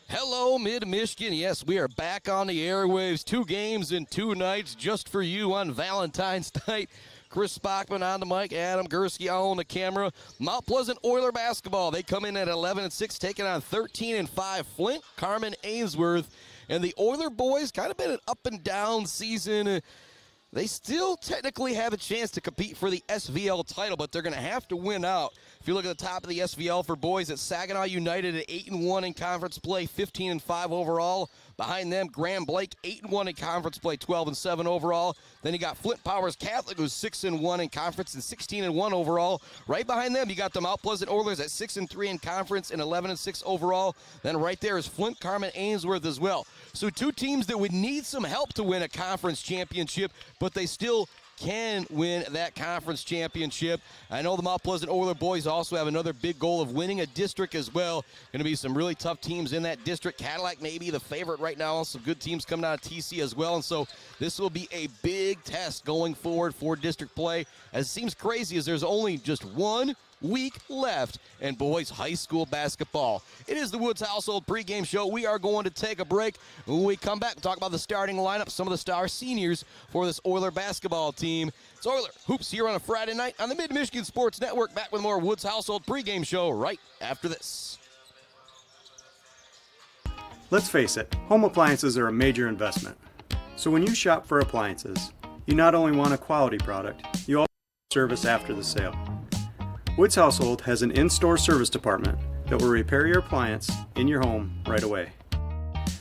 Hello, Mid-Michigan. Yes, we are back on the airwaves. 2 games in 2 nights just for you on Valentine's night. Chris Spockman on the mic, Adam Gursky on the camera. Mount Pleasant Oiler basketball. They come in at 11-6, taking on 13-5 Flint Carman Ainsworth. And the Oiler boys, kind of been an up-and-down season. They still technically have a chance to compete for the SVL title, but they're going to have to win out. If you look at the top of the SVL for boys, it's Saginaw United at 8-1 in conference play, 15-5 overall. Behind them, Graham Blake, 8-1 in conference play, 12-7 overall. Then you got Flint Powers Catholic, who's 6-1 in conference and 16-1 overall. Right behind them, you got the Mount Pleasant Oilers at 6-3 in conference and 11-6 overall. Then right there is Flint Carman Ainsworth as well. So 2 teams that would need some help to win a conference championship, but they still can win that conference championship. I know the Mount Pleasant Oiler boys also have another big goal of winning a district as well. Going to be some really tough teams in that district. Cadillac may be the favorite right now. Some good teams coming out of TC as well. And so this will be a big test going forward for district play. As it seems crazy as there's only just 1 week left in boys high school basketball. It is the Woods Household pregame show. We are going to take a break. When we come back, we'll talk about the starting lineup, some of the star seniors for this Oiler basketball team. It's Oiler Hoops here on a Friday night on the Mid-Michigan Sports Network. Back with more Woods Household pregame show right after this. Let's face it, home appliances are a major investment. So when you shop for appliances, you not only want a quality product, you also want service after the sale. Woods Household has an in-store service department that will repair your appliance in your home right away.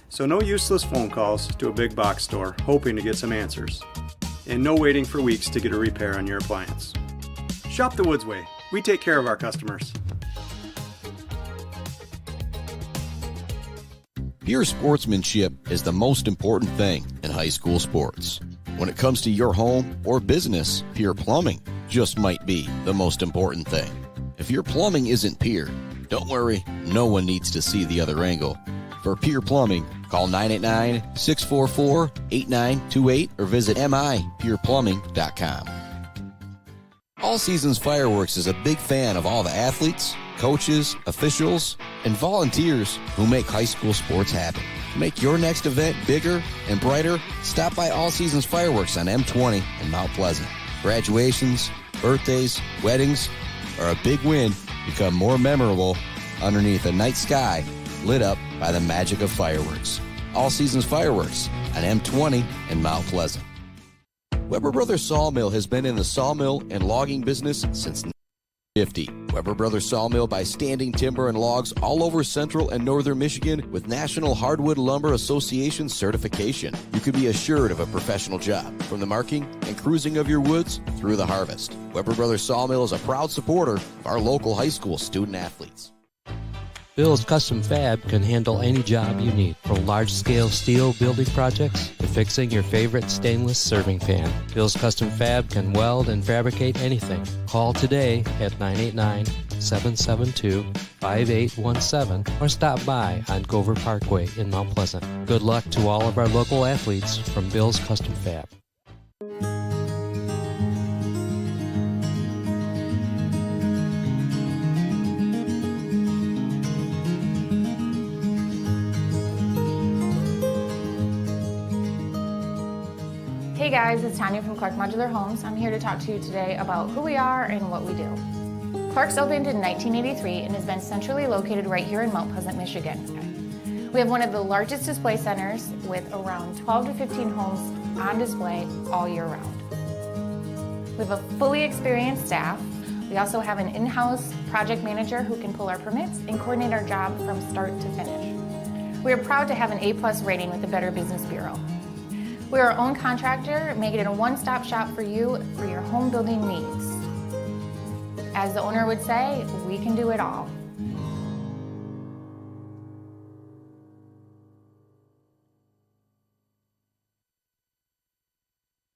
So no useless phone calls to a big box store hoping to get some answers. And no waiting for weeks to get a repair on your appliance. Shop the Woods way. We take care of our customers. Pure sportsmanship is the most important thing in high school sports. When it comes to your home or business, Pure Plumbing just might be the most important thing. If your plumbing isn't Pure, don't worry, no one needs to see the other angle. For Pure Plumbing, call 989-644-8928 or visit mipureplumbing.com. All Seasons Fireworks is a big fan of all the athletes, coaches, officials, and volunteers who make high school sports happen. To make your next event bigger and brighter, stop by All Seasons Fireworks on M20 in Mount Pleasant. Graduations, birthdays, weddings, or a big win become more memorable underneath a night sky lit up by the magic of fireworks. All Seasons Fireworks on M20 in Mount Pleasant. Weber Brothers Sawmill has been in the sawmill and logging business since 1950. Weber Brothers Sawmill buys standing timber and logs all over central and northern Michigan with National Hardwood Lumber Association certification. You can be assured of a professional job, from the marking and cruising of your woods through the harvest. Weber Brothers Sawmill is a proud supporter of our local high school student athletes. Bill's Custom Fab can handle any job you need, from large-scale steel building projects to fixing your favorite stainless serving pan. Bill's Custom Fab can weld and fabricate anything. Call today at 989-772-5817 or stop by on Gover Parkway in Mount Pleasant. Good luck to all of our local athletes from Bill's Custom Fab. Hey guys, it's Tanya from Clark Modular Homes. I'm here to talk to you today about who we are and what we do. Clark's opened in 1983 and has been centrally located right here in Mount Pleasant, Michigan. We have one of the largest display centers with around 12 to 15 homes on display all year round. We have a fully experienced staff. We also have an in-house project manager who can pull our permits and coordinate our job from start to finish. We are proud to have an A+ rating with the Better Business Bureau. We are our own contractor, making it a one-stop shop for you for your home building needs. As the owner would say, we can do it all.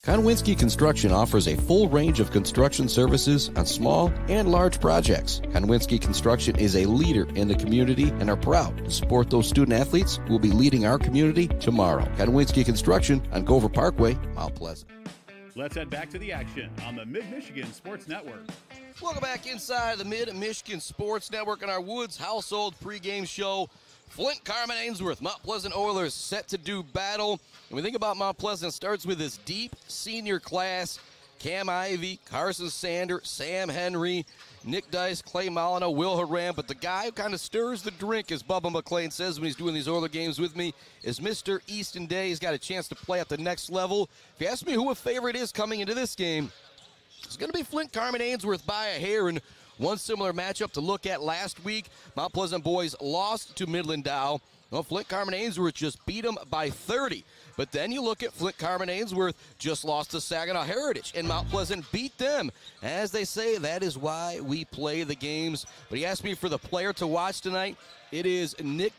Konwinski Construction offers a full range of construction services on small and large projects. Konwinski Construction is a leader in the community and are proud to support those student athletes who will be leading our community tomorrow. Konwinski Construction on Gover Parkway, Mount Pleasant. Let's head back to the action on the Mid-Michigan Sports Network. Welcome back inside the Mid-Michigan Sports Network on our Woods Household pregame show Flint Carman Ainsworth, Mount Pleasant Oilers set to do battle. When we think about Mount Pleasant, it starts with this deep senior class. Cam Ivey, Carson Sander, Sam Henry, Nick Dice, Clay Molyneux, Will Haram. But the guy who kind of stirs the drink, as Bubba McLean says when he's doing these Oiler games with me, is Mr. Easton Day. He's got a chance to play at the next level. If you ask me who a favorite is coming into this game, it's going to be Flint Carman Ainsworth by a hair. And one similar matchup to look at last week, Mount Pleasant boys lost to Midland Dow. Well, Flint Carman Ainsworth just beat them by 30. But then you look at Flint Carman Ainsworth just lost to Saginaw Heritage, and Mount Pleasant beat them. As they say, that is why we play the games. But he asked me for the player to watch tonight. It is Nick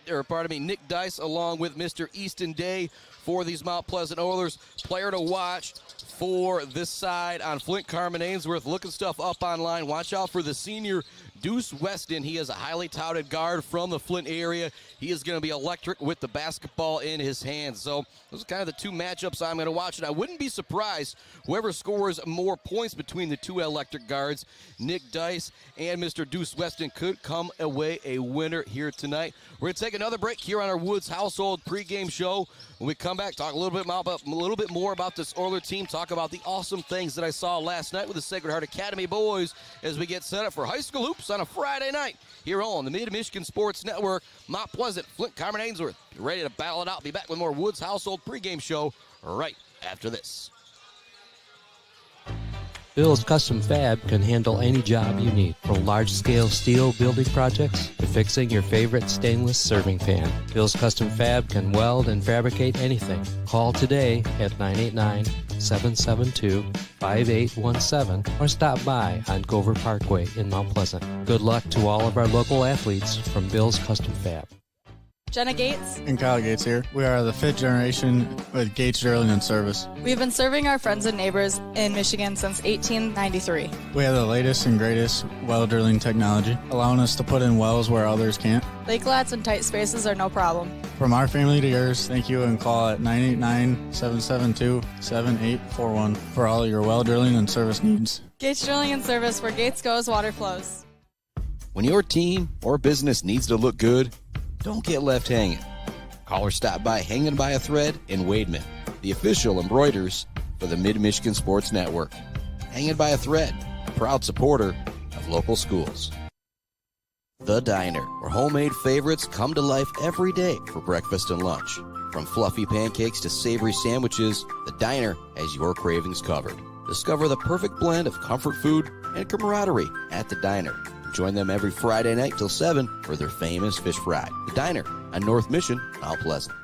Dice along with Mr. Easton Day for these Mount Pleasant Oilers. Player to watch for this side on Flint Carman Ainsworth. Looking stuff up online. Watch out for the senior Deuce Weston. He is a highly touted guard from the Flint area. He is going to be electric with the basketball in his hands. So those are kind of the two matchups I'm going to watch. And I wouldn't be surprised whoever scores more points between the two electric guards, Nick Dice and Mr. Deuce Weston, could come away a winner here tonight. We're going to take another break here on our Woods Household pregame show. When we come back, talk a little bit more about this Oiler team, talk about the awesome things that I saw last night with the Sacred Heart Academy boys as we get set up for high school hoops on a Friday night here on the Mid-Michigan Sports Network. Mount Pleasant, Flint Carman Ainsworth, ready to battle it out. Be back with more Woods Household pregame show right after this. Bill's Custom Fab can handle any job you need, from large-scale steel building projects to fixing your favorite stainless serving pan. Bill's Custom Fab can weld and fabricate anything. Call today at 989-772-5817 or stop by on Gover Parkway in Mount Pleasant. Good luck to all of our local athletes from Bill's Custom Fab. Jenna Gates and Kyle Gates here. We are the 5th generation with Gates Drilling and Service. We've been serving our friends and neighbors in Michigan since 1893. We have the latest and greatest well drilling technology, allowing us to put in wells where others can't. Lake lots and tight spaces are no problem. From our family to yours, thank you, and call at 989-772-7841 for all your well drilling and service needs. Gates Drilling and Service, where Gates goes, water flows. When your team or business needs to look good, don't get left hanging. Call or stop by Hanging by a Thread in Wademan, the official embroiders for the Mid-Michigan Sports Network. Hanging by a Thread, a proud supporter of local schools. The Diner, where homemade favorites come to life every day for breakfast and lunch. From fluffy pancakes to savory sandwiches, The Diner has your cravings covered. Discover the perfect blend of comfort food and camaraderie at The Diner. Join them every Friday night till 7 for their famous fish fry. The Diner on North Mission, Mount Pleasant.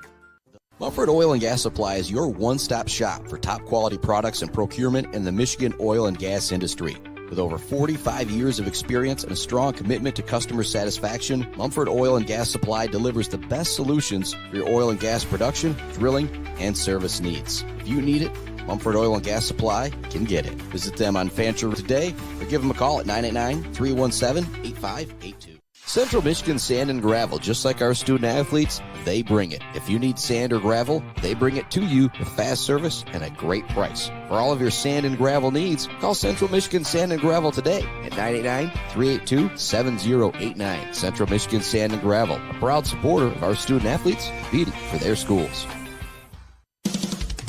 Mumford Oil and Gas Supply is your one-stop shop for top quality products and procurement in the Michigan oil and gas industry. With over 45 years of experience and a strong commitment to customer satisfaction, Mumford Oil and Gas Supply delivers the best solutions for your oil and gas production, drilling, and service needs. If you need it, Mumford Oil and Gas Supply can get it. Visit them on Fancher today or give them a call at 989-317-8582. Central Michigan Sand and Gravel, just like our student athletes, they bring it. If you need sand or gravel, they bring it to you with fast service and a great price. For all of your sand and gravel needs, call Central Michigan Sand and Gravel today at 989-382-7089. Central Michigan Sand and Gravel, a proud supporter of our student athletes competing for their schools.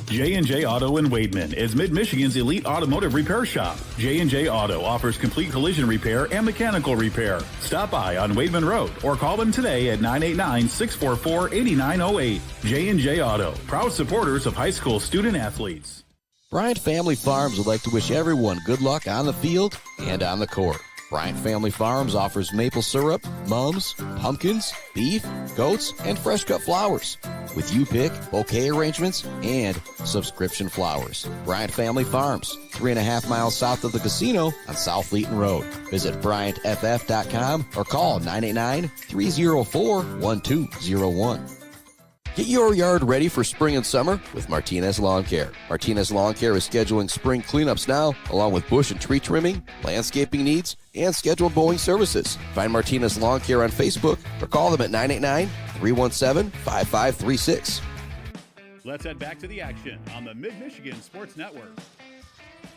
J&J Auto in Wademan is Mid-Michigan's elite automotive repair shop. J&J Auto offers complete collision repair and mechanical repair. Stop by on Wademan Road or call them today at 989-644-8908. J&J Auto, proud supporters of high school student athletes. Bryant Family Farms would like to wish everyone good luck on the field and on the court. Bryant Family Farms offers maple syrup, mums, pumpkins, beef, goats, and fresh cut flowers. With you pick, bouquet arrangements, and subscription flowers. Bryant Family Farms, 3.5 miles south of the casino on South Leeton Road. Visit BryantFF.com or call 989-304-1201. Get your yard ready for spring and summer with Martinez Lawn Care. Martinez Lawn Care is scheduling spring cleanups now, along with bush and tree trimming, landscaping needs, and scheduled mowing services. Find Martinez Lawn Care on Facebook or call them at 989-317-5536. Let's head back to the action on the Mid-Michigan Sports Network.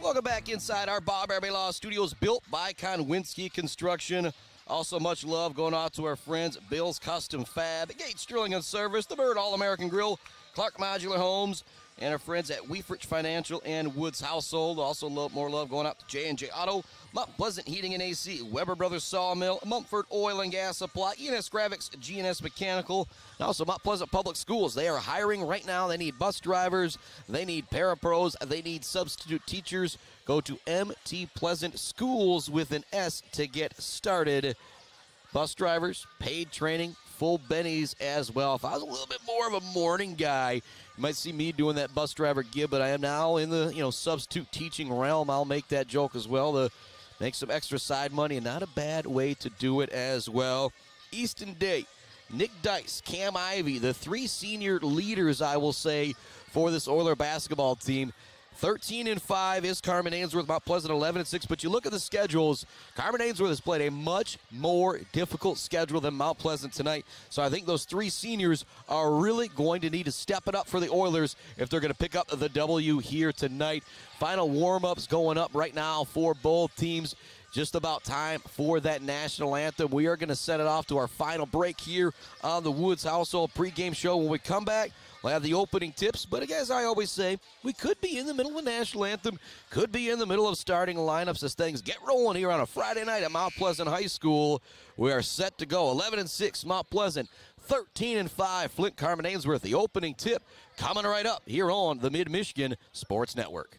Welcome back inside our Bob Airby Law Studios, built by Konwinski Construction. Also, much love going out to our friends at Bill's Custom Fab, Gates Drilling and Service, the Bird All-American Grill, Clark Modular Homes, and our friends at Weefrich Financial and Woods Household. Also, more love going out to J&J Auto, Mount Pleasant Heating and AC, Weber Brothers Sawmill, Mumford Oil and Gas Supply, E&S Graphics, G&S Mechanical, and also Mount Pleasant Public Schools. They are hiring right now. They need bus drivers. They need parapros. They need substitute teachers. Go to MT Pleasant Schools with an S to get started. Bus drivers, paid training, full bennies as well. If I was a little bit more of a morning guy, you might see me doing that bus driver gig, but I am now in the substitute teaching realm. I'll make that joke as well to make some extra side money, and not a bad way to do it as well. Easton Day, Nick Dice, Cam Ivey, the three senior leaders, I will say, for this Oiler basketball team. 13-5 is Carman Ainsworth, Mount Pleasant 11-6. But you look at the schedules, Carman Ainsworth has played a much more difficult schedule than Mount Pleasant tonight. So I think those three seniors are really going to need to step it up for the Oilers if they're going to pick up the W here tonight. Final warm-ups going up right now for both teams. Just about time for that national anthem. We are going to set it off to our final break here on the Woods Household pregame show. When we come back, we'll have the opening tips. But as I always say, we could be in the middle of the national anthem, could be in the middle of starting lineups as things get rolling here on a Friday night at Mount Pleasant High School. We are set to go. 11-6 Mount Pleasant, 13-5 Flint Carman Ainsworth. The opening tip coming right up here on the Mid-Michigan Sports Network.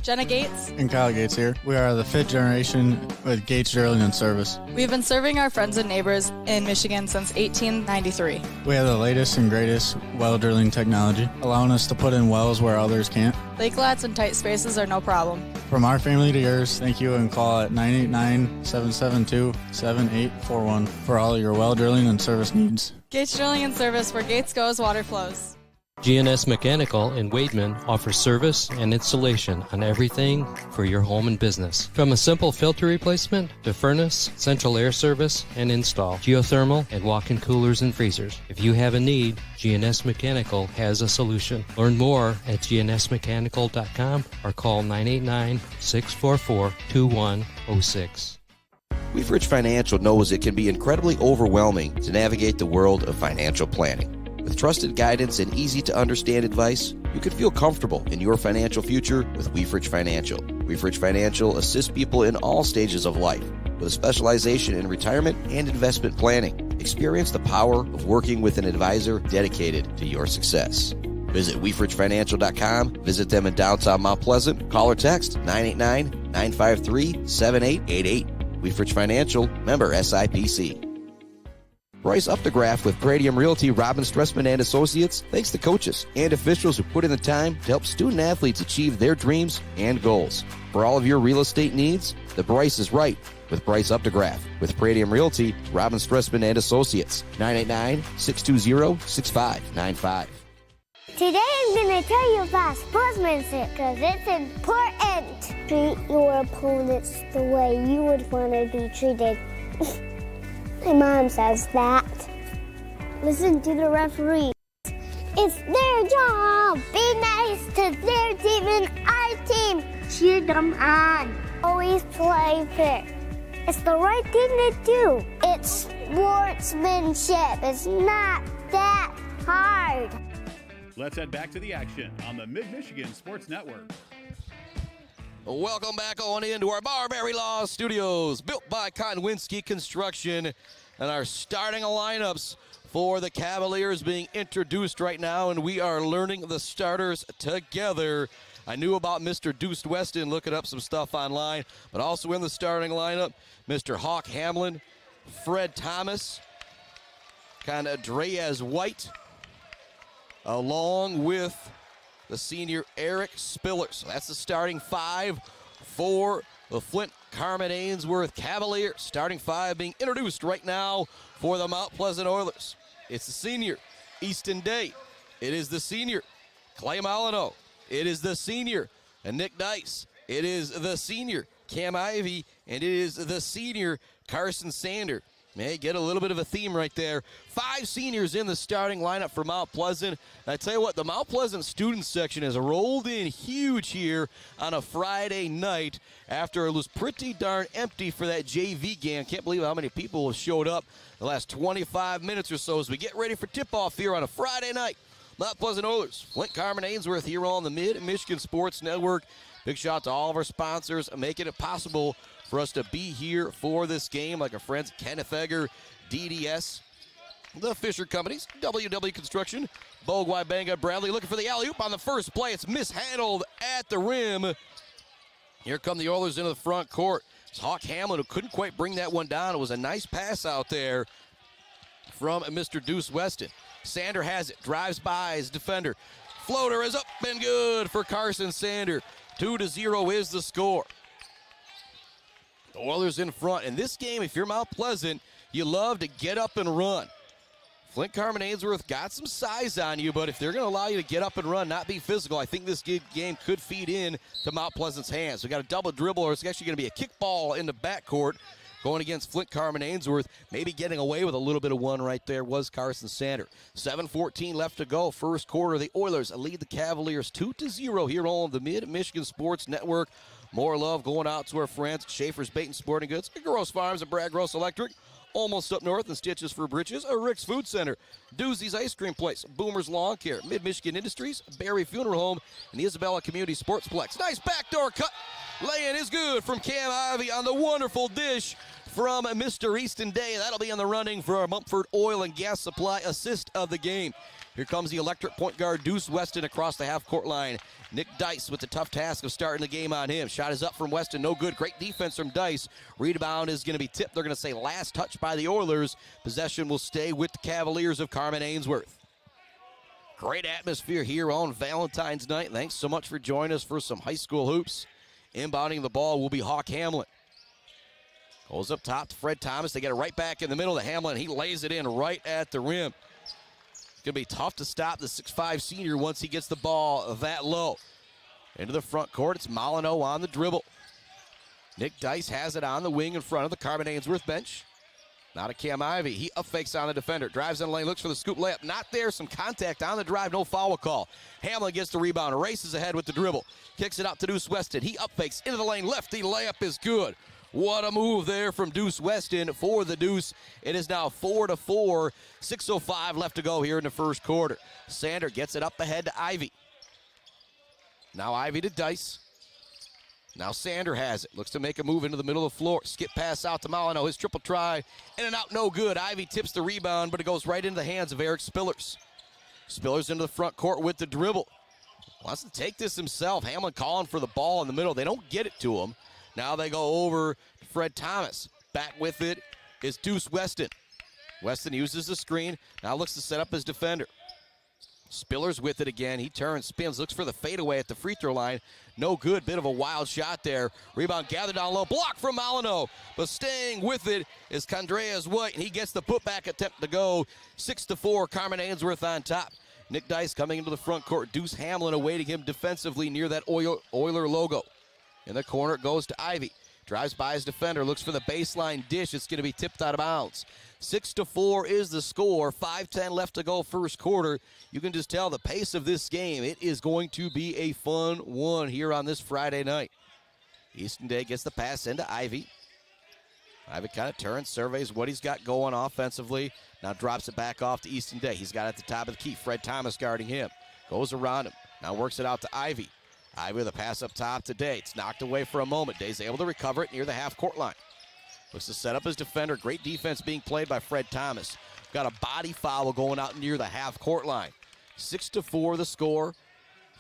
Jenna Gates. And Kyle Gates here. We are the fifth generation with Gates Drilling and Service. We've been serving our friends and neighbors in Michigan since 1893. We have the latest and greatest well drilling technology, allowing us to put in wells where others can't. Lake lots and tight spaces are no problem. From our family to yours, thank you, and call at 989-772-7841 for all your well drilling and service needs. Gates Drilling and Service, where Gates goes, water flows. G&S Mechanical in Wademan offers service and installation on everything for your home and business. From a simple filter replacement to furnace, central air service, and install, geothermal, and walk-in coolers and freezers. If you have a need, G&S Mechanical has a solution. Learn more at gnsmechanical.com or call 989-644-2106. Weefrich Financial knows it can be incredibly overwhelming to navigate the world of financial planning. With trusted guidance and easy-to-understand advice, you can feel comfortable in your financial future with Weefrich Financial. Weefrich Financial assists people in all stages of life with a specialization in retirement and investment planning. Experience the power of working with an advisor dedicated to your success. Visit weefrichfinancial.com. Visit them in downtown Mount Pleasant. Call or text 989-953-7888. Weefrich Financial, member SIPC. Bryce Updegraff with Pradium Realty, Robin Stressman and Associates thanks the coaches and officials who put in the time to help student athletes achieve their dreams and goals. For all of your real estate needs, the Bryce is right with Bryce Updegraff. With Pradium Realty, Robin Stressman and Associates, 989-620-6595. Today I'm going to tell you about sportsmanship because it's important. Treat your opponents the way you would want to be treated. My mom says that. Listen to the referee. It's their job. Be nice to their team and our team. Cheer them on. Always play fair. It's the right thing to do. It's sportsmanship. It's not that hard. Let's head back to the action on the Mid-Michigan Sports Network. Welcome back on into our Barberry Law Studios, built by Konwinski Construction, and our starting lineups for the Cavaliers being introduced right now, and we are learning the starters together. I knew about Mr. Deuce Weston, looking up some stuff online, but also in the starting lineup, Mr. Hawk Hamlin, Fred Thomas, kind of Dreyes White, along with the senior Eric Spiller. So that's the starting five for the Flint Carman Ainsworth Cavaliers. Starting five being introduced right now for the Mount Pleasant Oilers. It's the senior Easton Day. It is the senior Clay Molyneux. It is the senior Nick Dice. It is the senior Cam Ivey. And it is the senior Carson Sander. May get a little bit of a theme right there. 5 seniors in the starting lineup for Mount Pleasant. And I tell you what, the Mount Pleasant student section has rolled in huge here on a Friday night after it was pretty darn empty for that JV game. Can't believe how many people have showed up the last 25 minutes or so as we get ready for tip-off here on a Friday night. Mount Pleasant Oilers, Flint Carman Ainsworth here on the Mid-Michigan Sports Network. Big shout out to all of our sponsors making it possible for us to be here for this game, like our friends Kenneth Egger, DDS, the Fisher Companies, WW Construction, Bogwai Banga, Bradley looking for the alley-oop on the first play. It's mishandled at the rim. Here come the Oilers into the front court. It's Hawk Hamlin who couldn't quite bring that one down. It was a nice pass out there from Mr. Deuce Weston. Sander has it, drives by his defender. Floater is up and good for Carson Sander. 2-0 is the score. The Oilers in front. In this game, if you're Mount Pleasant, you love to get up and run. Flint Carman Ainsworth got some size on you, but if they're going to allow you to get up and run, not be physical, I think this game could feed in to Mount Pleasant's hands. We got a double dribble, or it's actually going to be a kick ball in the backcourt going against Flint Carman Ainsworth. Maybe getting away with a little bit of one right there was Carson Sander. 7:14 left to go. First quarter, the Oilers lead the Cavaliers 2-0 here on the Mid-Michigan Sports Network. More love going out to our friends Schaefer's Bait and Sporting Goods, Gross Farms and Brad Gross Electric, Almost Up North and Stitches for Britches, Rick's Food Center, Doozy's Ice Cream Place, Boomer's Lawn Care, Mid-Michigan Industries, Barry Funeral Home, and the Isabella Community Sportsplex. Nice backdoor cut. Lay-in is good from Cam Ivey on the wonderful dish from Mr. Easton Day. That'll be in the running for our Mumford Oil and Gas Supply assist of the game. Here comes the electric point guard, Deuce Weston, across the half-court line. Nick Dice with the tough task of starting the game on him. Shot is up from Weston, no good. Great defense from Dice. Rebound is going to be tipped. They're going to say last touch by the Oilers. Possession will stay with the Cavaliers of Carman Ainsworth. Great atmosphere here on Valentine's night. Thanks so much for joining us for some high school hoops. Inbounding the ball will be Hawk Hamlin. Goes up top to Fred Thomas. They get it right back in the middle to Hamlin. He lays it in right at the rim. It's going to be tough to stop the 6'5 senior once he gets the ball that low. Into the front court, it's Molyneux on the dribble. Nick Dice has it on the wing in front of the Carman Ainsworth bench. Now to Cam Ivey. He up fakes on the defender. Drives in the lane, looks for the scoop layup. Not there. Some contact on the drive. No foul call. Hamlin gets the rebound. Races ahead with the dribble. Kicks it out to Deuce Weston. He up fakes into the lane. Lefty layup is good. What a move there from Deuce Weston for the Deuce. It is now 4-4. 6:05 left to go here in the first quarter. Sander gets it up ahead to Ivy. Now Ivy to Dice. Now Sander has it. Looks to make a move into the middle of the floor. Skip pass out to Molyneux. His triple try. In and out, no good. Ivy tips the rebound, but it goes right into the hands of Eric Spillers. Spillers into the front court with the dribble. Wants to take this himself. Hamlin calling for the ball in the middle. They don't get it to him. Now they go over to Fred Thomas. Back with it is Deuce Weston. Weston uses the screen. Now looks to set up his defender. Spillers with it again. He turns, spins, looks for the fadeaway at the free throw line. No good. Bit of a wild shot there. Rebound gathered down low. Block from Molyneux. But staying with it is Condreas White, and he gets the putback attempt to go. 6-4. Carman Ainsworth on top. Nick Dice coming into the front court. Deuce Hamlin awaiting him defensively near that Oiler logo. In the corner it goes to Ivy. Drives by his defender. Looks for the baseline dish. It's going to be tipped out of bounds. 6-4 is the score. 5:10 left to go first quarter. You can just tell the pace of this game. It is going to be a fun one here on this Friday night. Easton Day gets the pass into Ivy. Ivy kind of turns, surveys what he's got going offensively. Now drops it back off to Easton Day. He's got it at the top of the key. Fred Thomas guarding him. Goes around him. Now works it out to Ivy. Ivy with a pass up top to Day. It's knocked away for a moment. Day's able to recover it near the half-court line. Looks to set up his defender. Great defense being played by Fred Thomas. Got a body foul going out near the half-court line. 6-4 the score.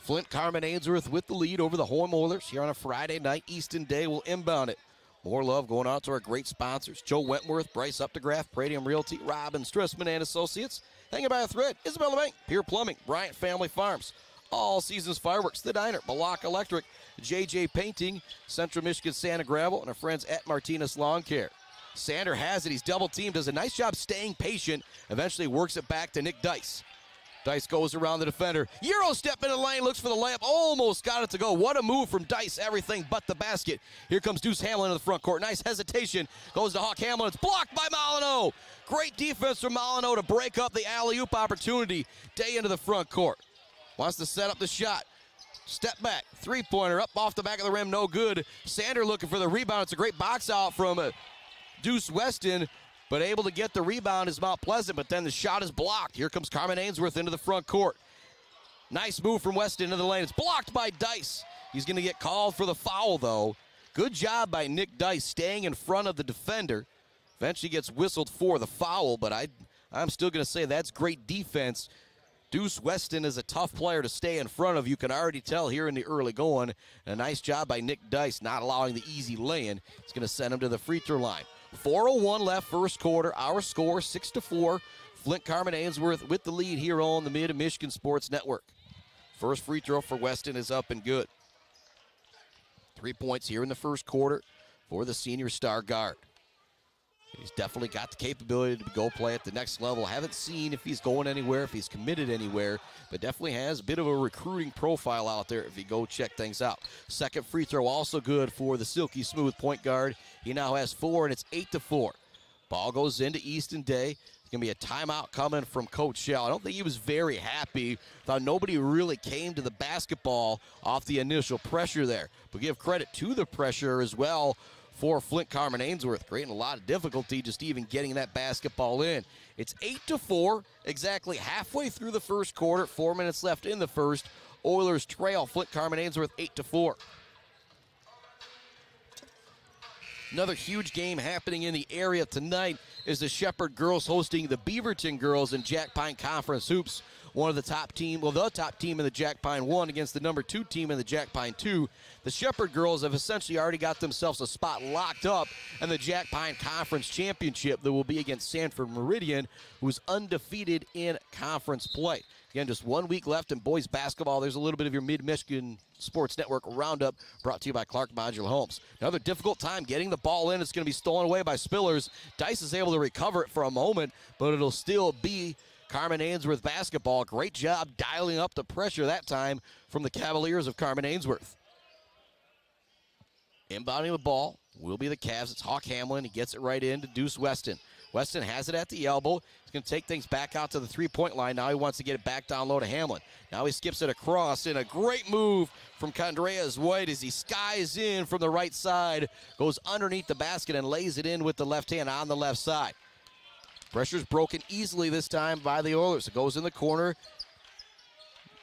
Flint Carman Ainsworth with the lead over the home Oilers here on a Friday night. Easton Day will inbound it. More love going out to our great sponsors. Joe Wentworth, Bryce Updegraff, Pradium Realty, Robin Stressman and Associates. Hanging by a thread, Isabella Bank, Pier Plumbing, Bryant Family Farms. All Seasons Fireworks, The Diner, Balak Electric, JJ Painting, Central Michigan Sand and Gravel, and our friends at Martinez Lawn Care. Sander has it. He's double-teamed, does a nice job staying patient, eventually works it back to Nick Dice. Dice goes around the defender. Euro step in the lane, looks for the layup, almost got it to go. What a move from Dice, everything but the basket. Here comes Deuce Hamlin in the front court. Nice hesitation, goes to Hawk Hamlin. It's blocked by Molyneux. Great defense from Molyneux to break up the alley-oop opportunity. Day into the front court. Wants to set up the shot. Step back, three-pointer up off the back of the rim, no good. Sander looking for the rebound. It's a great box out from Deuce Weston, but able to get the rebound is Mount Pleasant, but then the shot is blocked. Here comes Carman Ainsworth into the front court. Nice move from Weston into the lane. It's blocked by Dice. He's going to get called for the foul, though. Good job by Nick Dice staying in front of the defender. Eventually gets whistled for the foul, but I'm still going to say that's great defense. Deuce Weston is a tough player to stay in front of. You can already tell here in the early going. And a nice job by Nick Dice not allowing the easy lay-in. It's going to send him to the free throw line. 4:01 left first quarter. Our score 6-4. Flint Carman Ainsworth with the lead here on the Mid-Michigan Sports Network. First free throw for Weston is up and good. 3 points here in the first quarter for the senior star guard. He's definitely got the capability to go play at the next level. Haven't seen if he's going anywhere, if he's committed anywhere, but definitely has a bit of a recruiting profile out there if you go check things out. Second free throw also good for the silky smooth point guard. He now has 4, and it's 8-4. Ball goes into Easton Day. It's going to be a timeout coming from Coach Shell. I don't think he was very happy. Thought nobody really came to the basketball off the initial pressure there. But give credit to the pressure as well for Flint Carman Ainsworth, creating a lot of difficulty just even getting that basketball in. It's 8-4, exactly halfway through the first quarter. 4 minutes left in the first. Oilers trail Flint Carman Ainsworth 8-4. Another huge game happening in the area tonight is the Shepherd girls hosting the Beaverton girls in Jack Pine Conference Hoops. One of the top team, the top team in the Jack Pine 1 against the number 2 team in the Jack Pine 2. The Shepherd girls have essentially already got themselves a spot locked up in the Jack Pine Conference Championship that will be against Sanford Meridian, who's undefeated in conference play. Again, just 1 week left in boys basketball. There's a little bit of your Mid-Michigan Sports Network roundup brought to you by Clark Modular Homes. Another difficult time getting the ball in. It's going to be stolen away by Spillers. Dice is able to recover it for a moment, but it'll still be Carman Ainsworth basketball. Great job dialing up the pressure that time from the Cavaliers of Carman Ainsworth. Inbounding the ball will be the Cavs. It's Hawk Hamlin. He gets it right into Deuce Weston. Weston has it at the elbow. He's going to take things back out to the three-point line. Now he wants to get it back down low to Hamlin. Now he skips it across in a great move from Condreas White as he skies in from the right side, goes underneath the basket and lays it in with the left hand on the left side. Pressure's broken easily this time by the Oilers. It goes in the corner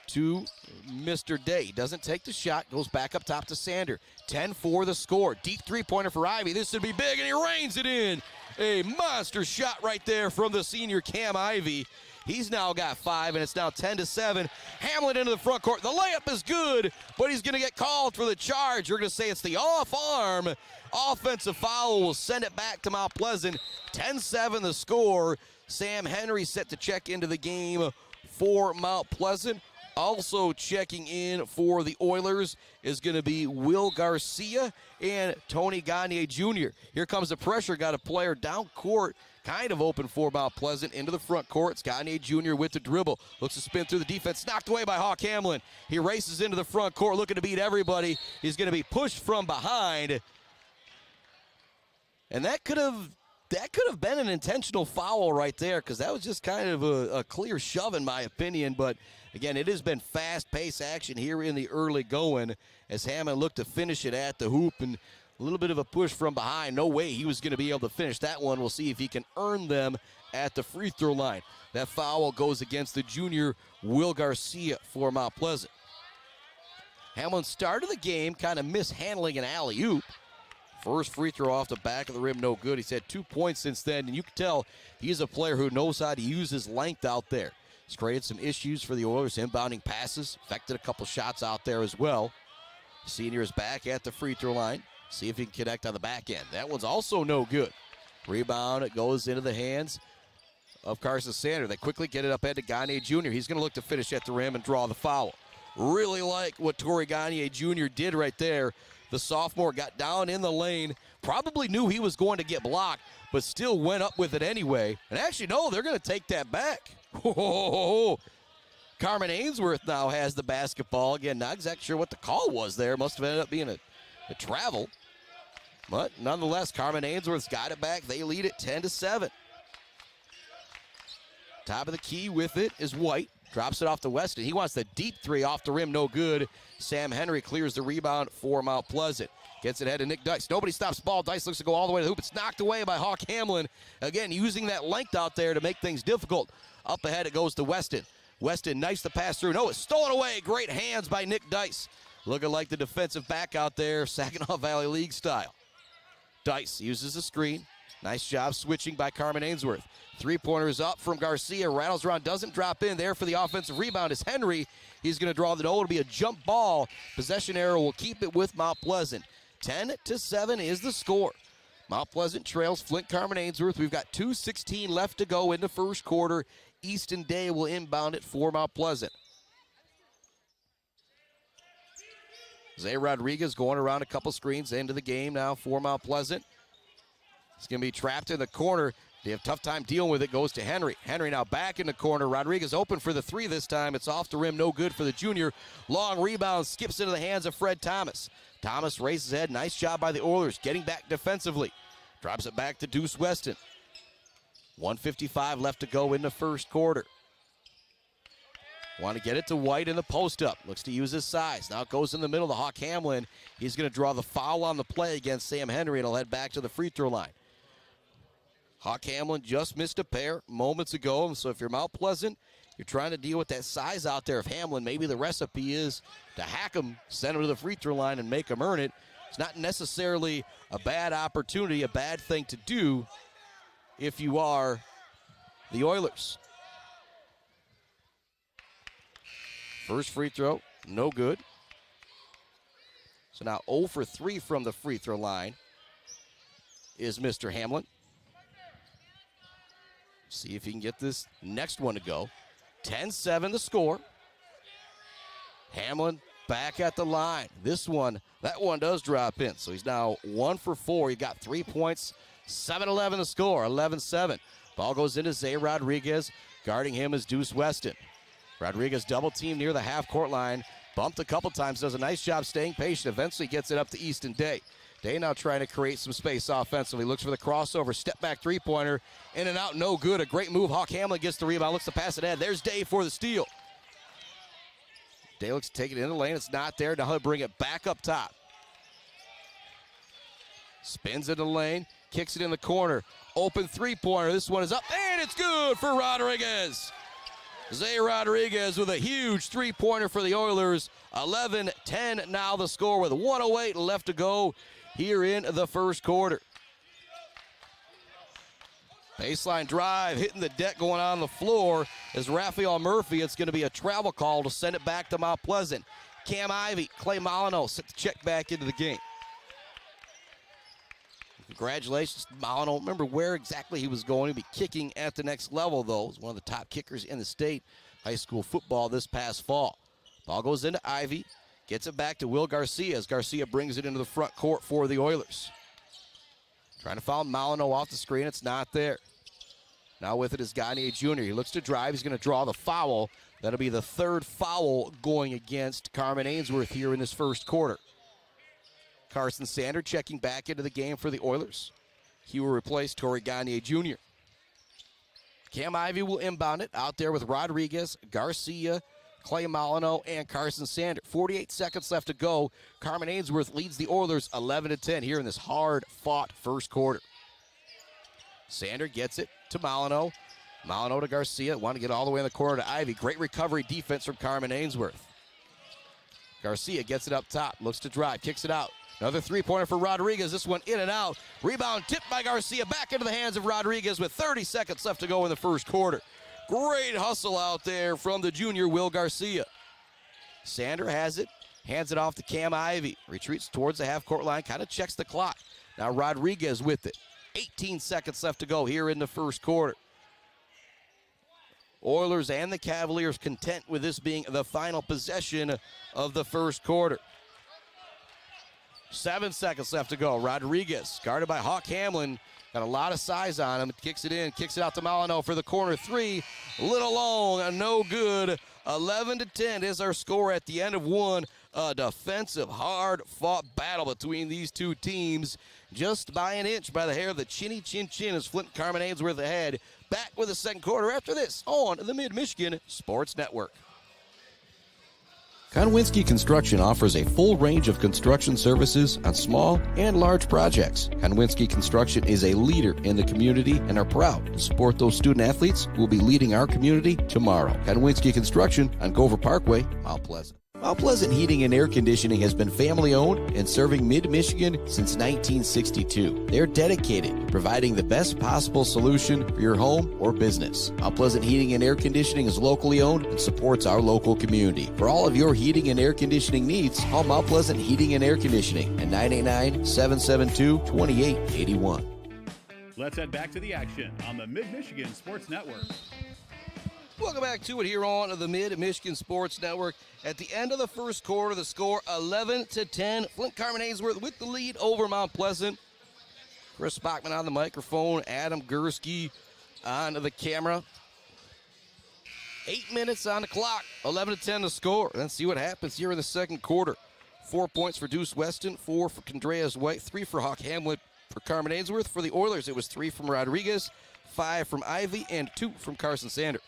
to Mr. Day. He doesn't take the shot, goes back up top to Sander. 10-4 the score. Deep three-pointer for Ivy. This should be big, and he rains it in. A monster shot right there from the senior Cam Ivy. He's now got 5, and it's now 10-7. Hamlin into the front court. The layup is good, but he's going to get called for the charge. You're going to say it's the off-arm offensive foul. Will send it back to Mount Pleasant. 10-7 the score. Sam Henry set to check into the game for Mount Pleasant. Also checking in for the Oilers is going to be Will Garcia and Tony Gagne Jr. Here comes the pressure. Got a player down court, kind of open for Mount Pleasant into the front court. It's Gagne Jr. with the dribble. Looks to spin through the defense. Knocked away by Hawk Hamlin. He races into the front court looking to beat everybody. He's going to be pushed from behind. And that could have been an intentional foul right there, because that was just kind of a clear shove in my opinion. But again, it has been fast-paced action here in the early going as Hammond looked to finish it at the hoop, and a little bit of a push from behind. No way he was going to be able to finish that one. We'll see if he can earn them at the free throw line. That foul goes against the junior Will Garcia for Mount Pleasant. Hamlin started the game kind of mishandling an alley-oop. First free throw off the back of the rim, no good. He's had 2 points since then, and you can tell he's a player who knows how to use his length out there. He's created some issues for the Oilers, inbounding passes, affected a couple shots out there as well. Senior is back at the free throw line. See if he can connect on the back end. That one's also no good. Rebound, it goes into the hands of Carson Sander. They quickly get it up ahead to Gagne Jr. He's going to look to finish at the rim and draw the foul. Really like what Torrey Gagne Jr. did right there. The sophomore got down in the lane, probably knew he was going to get blocked, but still went up with it anyway. And actually, no, they're going to take that back. Carman Ainsworth now has the basketball. Again, not exactly sure what the call was there. Must have ended up being a travel. But nonetheless, Carman Ainsworth's got it back. They lead it 10-7. Top of the key with it is White. Drops it off to Weston. He wants the deep three off the rim, no good. Sam Henry clears the rebound for Mount Pleasant. Gets it ahead to Nick Dice. Nobody stops the ball. Dice looks to go all the way to the hoop. It's knocked away by Hawk Hamlin. Again, using that length out there to make things difficult. Up ahead it goes to Weston. Weston, nice to pass through. No, it's stolen away. Great hands by Nick Dice. Looking like the defensive back out there, Saginaw Valley League style. Dice uses the screen. Nice job switching by Carman Ainsworth. Three-pointers up from Garcia. Rattles around, doesn't drop in. There for the offensive rebound is Henry. He's going to draw the no. It'll be a jump ball. Possession arrow will keep it with Mount Pleasant. 10-7 is the score. Mount Pleasant trails Flint Carman Ainsworth. We've got 2:16 left to go in the first quarter. Easton Day will inbound it for Mount Pleasant. Zay Rodriguez going around a couple screens into the game now for Mount Pleasant. He's going to be trapped in the corner. They have a tough time dealing with it. Goes to Henry. Henry now back in the corner. Rodriguez open for the three this time. It's off the rim. No good for the junior. Long rebound. Skips into the hands of Fred Thomas. Thomas races ahead. Nice job by the Oilers. Getting back defensively. Drops it back to Deuce Weston. 1:55 left to go in the first quarter. Want to get it to White in the post-up. Looks to use his size. Now it goes in the middle to Hawk Hamlin. He's going to draw the foul on the play against Sam Henry, and he'll head back to the free throw line. Hawk Hamlin just missed a pair moments ago, so if you're Mount Pleasant, you're trying to deal with that size out there of Hamlin. Maybe the recipe is to hack him, send him to the free throw line, and make him earn it. It's not necessarily a bad opportunity, a bad thing to do if you are the Oilers. First free throw, no good. So now 0 for 3 from the free throw line is Mr. Hamlin. See if he can get this next one to go. 10-7 the score. Hamlin back at the line. That one does drop in. So he's now 1 for 4. He got 3 points. 7-11 the score, 11-7. Ball goes into Zay Rodriguez. Guarding him is Deuce Weston. Rodriguez double team near the half-court line. Bumped a couple times, does a nice job staying patient. Eventually gets it up to Easton Day. Day now trying to create some space offensively. Looks for the crossover, step back three-pointer. In and out, no good. A great move. Hawk Hamlin gets the rebound, looks to pass it ahead. There's Day for the steal. Day looks to take it in the lane. It's not there. Now he'll bring it back up top. Spins in the lane, kicks it in the corner. Open three-pointer. This one is up, and it's good for Rodriguez. Zay Rodriguez with a huge three-pointer for the Oilers. 11-10 now the score with 1:08 left to go here in the first quarter. Baseline drive, hitting the deck, going on the floor is Raphael Murphy. It's going to be a travel call to send it back to Mount Pleasant. Cam Ivey, Clay Molyneux set the check back into the game. Congratulations to Molyneux. Remember where exactly he was going. He'll be kicking at the next level, though. He's one of the top kickers in the state high school football this past fall. Ball goes into Ivey. Gets it back to Will Garcia as Garcia brings it into the front court for the Oilers. Trying to foul Molyneux off the screen. It's not there. Now with it is Gagne Jr. He looks to drive. He's going to draw the foul. That'll be the third foul going against Carman Ainsworth here in this first quarter. Carson Sander checking back into the game for the Oilers. He will replace Torrey Gagne Jr. Cam Ivey will inbound it out there with Rodriguez, Garcia, Clay Molyneux, and Carson Sander. 48 seconds left to go. Carman Ainsworth leads the Oilers 11-10 here in this hard-fought first quarter. Sander gets it to Molyneux. Molyneux to Garcia. Want to get all the way in the corner to Ivey. Great recovery defense from Carman Ainsworth. Garcia gets it up top. Looks to drive. Kicks it out. Another three-pointer for Rodriguez. This one in and out. Rebound tipped by Garcia. Back into the hands of Rodriguez with 30 seconds left to go in the first quarter. Great hustle out there from the junior Will Garcia. Sander has it. Hands it off to Cam Ivey. Retreats towards the half-court line. Kind of checks the clock. Now Rodriguez with it. 18 seconds left to go here in the first quarter. Oilers and the Cavaliers content with this being the final possession of the first quarter. 7 seconds left to go. Rodriguez, guarded by Hawk Hamlin, Got a lot of size on him. Kicks it in, kicks it out to Molyneux for the corner three. A little long, no good. 11-10 is our score at the end of one. A defensive, hard-fought battle between these two teams. Just by an inch, by the hair of the chinny chin chin, as Flint Carman Ainsworth ahead. Back with the second quarter after this on the Mid-Michigan Sports Network. Konwinski Construction offers a full range of construction services on small and large projects. Konwinski Construction is a leader in the community and are proud to support those student athletes who will be leading our community tomorrow. Konwinski Construction on Gover Parkway, Mount Pleasant. Mount Pleasant Heating and Air Conditioning has been family-owned and serving Mid-Michigan since 1962. They're dedicated to providing the best possible solution for your home or business. Mount Pleasant Heating and Air Conditioning is locally owned and supports our local community. For all of your heating and air conditioning needs, call Mount Pleasant Heating and Air Conditioning at 989-772-2881. Let's head back to the action on the Mid-Michigan Sports Network. Welcome back to it here on the Mid-Michigan Sports Network. At the end of the first quarter, the score 11-10. Flint Carman Ainsworth with the lead over Mount Pleasant. Chris Bachman on the microphone. Adam Gursky on the camera. 8 minutes on the clock. 11-10 the score. Let's see what happens here in the second quarter. 4 points for Deuce Weston, 4 for Condreas White, 3 for Hawk Hamlet. For Carman Ainsworth, for the Oilers, it was 3 from Rodriguez, 5 from Ivy, and 2 from Carson Sander.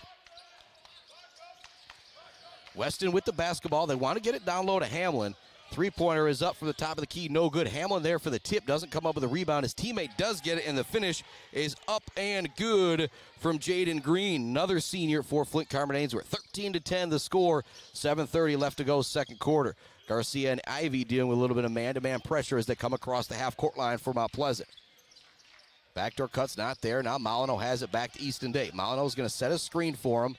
Weston with the basketball. They want to get it down low to Hamlin. Three-pointer is up from the top of the key. No good. Hamlin there for the tip. Doesn't come up with a rebound. His teammate does get it, and the finish is up and good from Jaden Green. Another senior for Flint Carman Ainsworth. 13-10 the score. 7:30 left to go second quarter. Garcia and Ivy dealing with a little bit of man-to-man pressure as they come across the half-court line for Mount Pleasant. Backdoor cut's not there. Now Molyneux has it back to Easton Day. Molyneux's going to set a screen for him.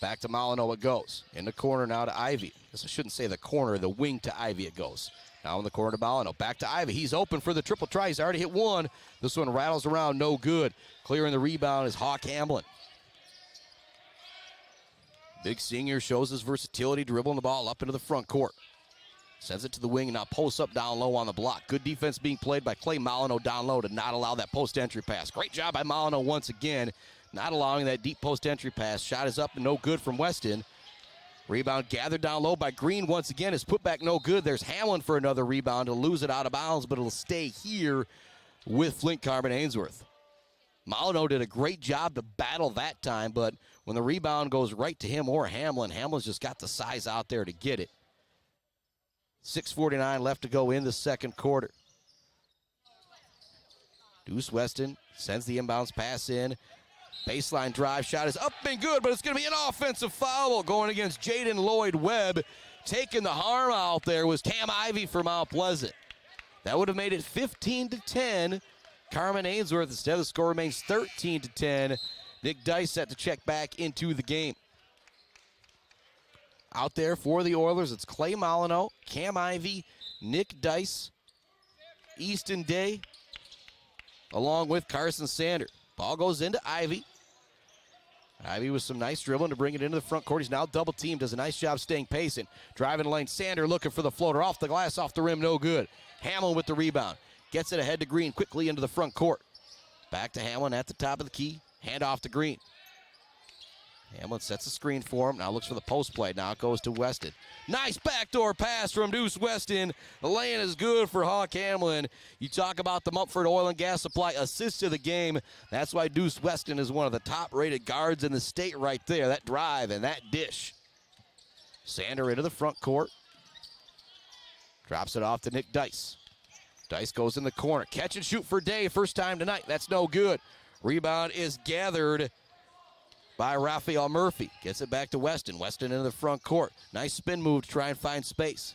Back to Molyneux it goes. In the corner now to Ivy. I shouldn't say the corner, the wing to Ivy it goes. Now in the corner to Molyneux. Back to Ivy. He's open for the triple try. He's already hit one. This one rattles around, no good. Clearing the rebound is Hawk Hamlin. Big senior shows his versatility, dribbling the ball up into the front court. Sends it to the wing and now posts up down low on the block. Good defense being played by Clay Molyneux down low to not allow that post-entry pass. Great job by Molyneux once again. Not allowing that deep post-entry pass. Shot is up and no good from Weston. Rebound gathered down low by Green once again. His putback no good. There's Hamlin for another rebound. He'll lose it out of bounds, but it'll stay here with Flint Carman Ainsworth. Molyneux did a great job to battle that time, but when the rebound goes right to him or Hamlin, Hamlin's just got the size out there to get it. 6:49 left to go in the second quarter. Deuce Weston sends the inbounds pass in. Baseline drive shot is up and good, but it's going to be an offensive foul going against Jaden Lloyd Webb. Taking the harm out there was Cam Ivy for Mount Pleasant. That would have made it 15-10. Carman Ainsworth, instead the score remains 13-10. Nick Dice set to check back into the game. Out there for the Oilers, it's Clay Molyneux, Cam Ivy, Nick Dice, Easton Day, along with Carson Sander. Ball goes into Ivy. Ivy with some nice dribbling to bring it into the front court. He's now double teamed, does a nice job staying patient. Driving the lane, Sander looking for the floater. Off the glass, off the rim, no good. Hamlin with the rebound. Gets it ahead to Green, quickly into the front court. Back to Hamlin at the top of the key. Hand off to Green. Hamlin sets a screen for him. Now looks for the post play. Now it goes to Weston. Nice backdoor pass from Deuce Weston. The lane is good for Hawk Hamlin. You talk about the Mumford Oil and Gas Supply assist of the game. That's why Deuce Weston is one of the top-rated guards in the state right there. That drive and that dish. Sander into the front court. Drops it off to Nick Dice. Dice goes in the corner. Catch and shoot for Day. First time tonight. That's no good. Rebound is gathered by Raphael Murphy. Gets it back to Weston. Weston into the front court. Nice spin move to try and find space.